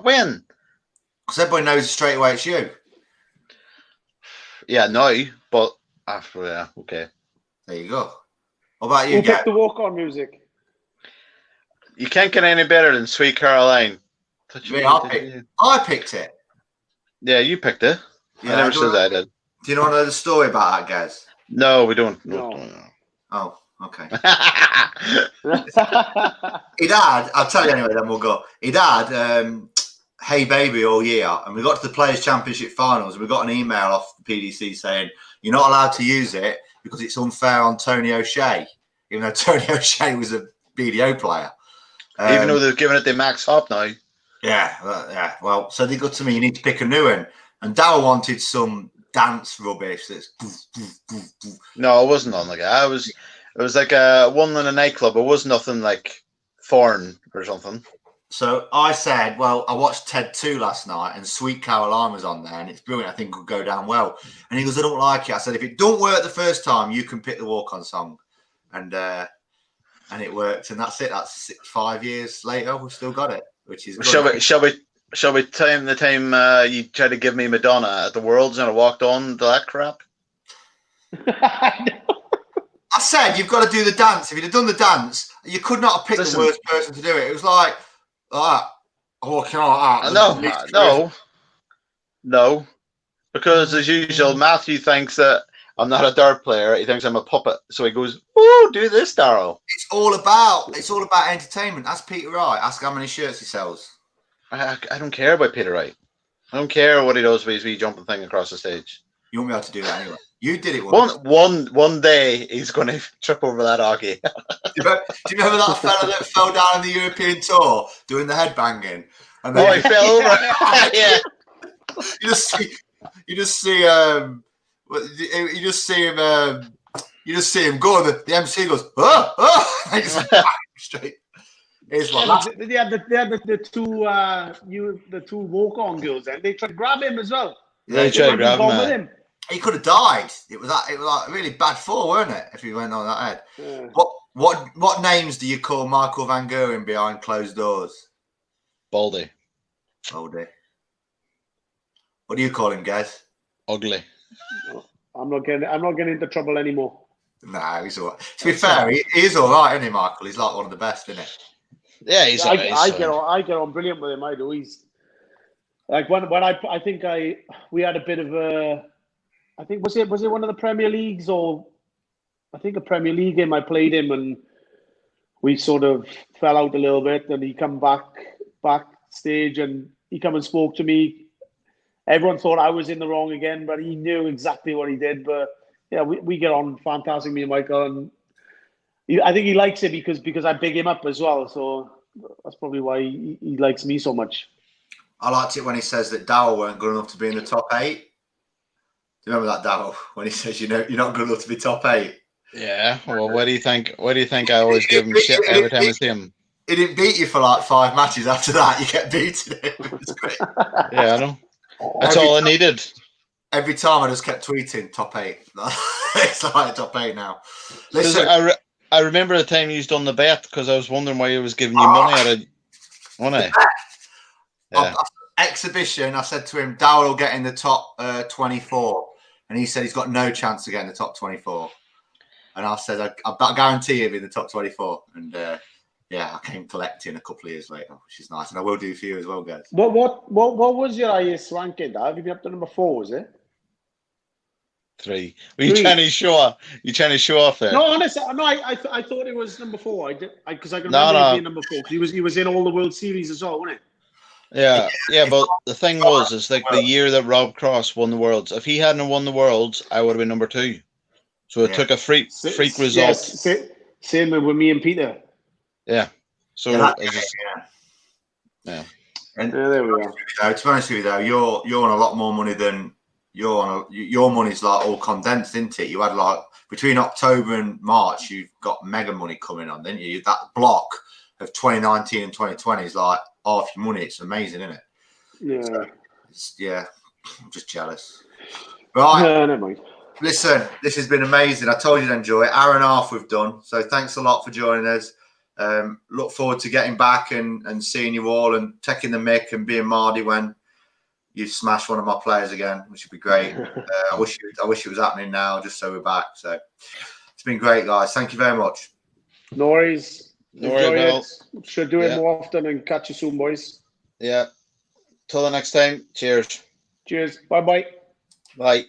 When? Because everybody knows straight away it's you. Yeah, no, but after, yeah, okay. There you go. What about you, Who Gav? picked the walk-on music? You can't get any better than Sweet Caroline. I picked it. Yeah, you picked it. Yeah, I never said I did. Do you know the story about that, Gaz? No, we don't. No. Oh, okay. He'd had, I'll tell you anyway, then we'll go. He'd had Hey Baby all year, and we got to the Players' Championship finals, and we got an email off the PDC saying, you're not allowed to use it because it's unfair on Tony O'Shea, even though Tony O'Shea was a BDO player. Even though they've given it the max hop now. Yeah. Well, so they got to me, you need to pick a new one. And Daryl wanted some dance rubbish that's... No, it wasn't on the guy. It was like a one in a nightclub. It was nothing like foreign or something. So I said, well, I watched Ted 2 last night and Sweet Caroline was on there and it's brilliant. I think it would go down well. And he goes, I don't like it. I said, if it don't work the first time, you can pick the walk-on song. And it worked. And that's it. That's 5 years later. We've still got it, which is good. Shall we time the time you tried to give me Madonna at the Worlds and I walked on to that crap? I said, you've got to do the dance. If you'd have done the dance, you could not have picked the worst person to do it. It was like walking on like that. No. Because as usual, Matthew thinks that I'm not a dart player. He thinks I'm a puppet. So he goes, "Oh, do this, Daryl." It's all about entertainment. Ask Peter Wright. Ask how many shirts he sells. I don't care about Peter Wright. I don't care what he does with his wee jumping thing across the stage. You won't be able to do that anyway. You did it once. One day he's going to trip over that hockey. Do you remember that fella that fell down on the European tour doing the headbanging? And then he fell over. Yeah. You just see him go. And the MC goes, and just straight. Here's one. They had the two walk-on girls, and they tried to grab him as well. Yeah, they tried to grab him. He could have died. It was like a really bad fall, weren't it? If he went on that head. Yeah. What names do you call Michael Van Gerwen behind closed doors? Baldy. What do you call him, Gaz? Ugly. I'm not getting into trouble anymore. Nah, he's all right. To be fair, he is all right, isn't he, Michael? He's like one of the best, isn't he? Yeah, he's. I get on brilliant with him. I do. He's like when we had a bit of a. I think was it one of the Premier Leagues or I think a Premier League game I played him and we sort of fell out a little bit and he come backstage and he come and spoke to me. Everyone thought I was in the wrong again, but he knew exactly what he did. But yeah, we get on fantastic, me and Michael, and I think he likes it because I big him up as well. So that's probably why he likes me so much. I liked it when he says that Daryl weren't good enough to be in the top 8. Do you remember that, Daryl? When he says, you're not good enough to be top 8. Yeah. Well, what do you think? What do you think? I always give him shit every time I see him. He didn't beat you for like 5 matches after that. You kept beating him. It was great. Yeah, I know. That's all I needed. Every time I just kept tweeting top 8. It's like top 8 now. Listen, I remember the time he's done the bet because I was wondering why he was giving you money out of money. Yeah. Exhibition, I said to him, Daryl will get in the top 24. And he said he's got no chance to get in the top 24. And I said, I guarantee he'll be in the top 24. And I came collecting a couple of years later, which is nice. And I will do for you as well, guys. What was your highest ranking, Dad? Have you been up to number 4, was it? 3. Were you trying to show off? You trying to show off there? No, honestly, no. I thought it was number 4. Because I can remember it being number 4. He was in all the World Series as well, wasn't it? Yeah. But the thing is like the year that Rob Cross won the Worlds. If he hadn't won the Worlds, I would have been number 2. So it took a freak result. Yes, same with me and Peter. Yeah. So And there we are. To be honest with you, though, you're on a lot more money than your money's like all condensed, isn't it? You had like between October and March, you've got mega money coming on, didn't you? That block of 2019 and 2020 is like half your money. It's amazing, isn't it? Yeah. So, I'm just jealous. Right. No, never mind. Listen, this has been amazing. I told you to enjoy it. Hour and a half we've done. So thanks a lot for joining us. Look forward to getting back and seeing you all and taking the mic and being Mardy when you smash one of my players again, which would be great. I wish it was happening now, just so we're back. So It's been great, guys. Thank you very much. No worries. No worries, Bill. Should do it more often and catch you soon, boys. Yeah. Till the next time. Cheers. Cheers. Bye-bye. Bye.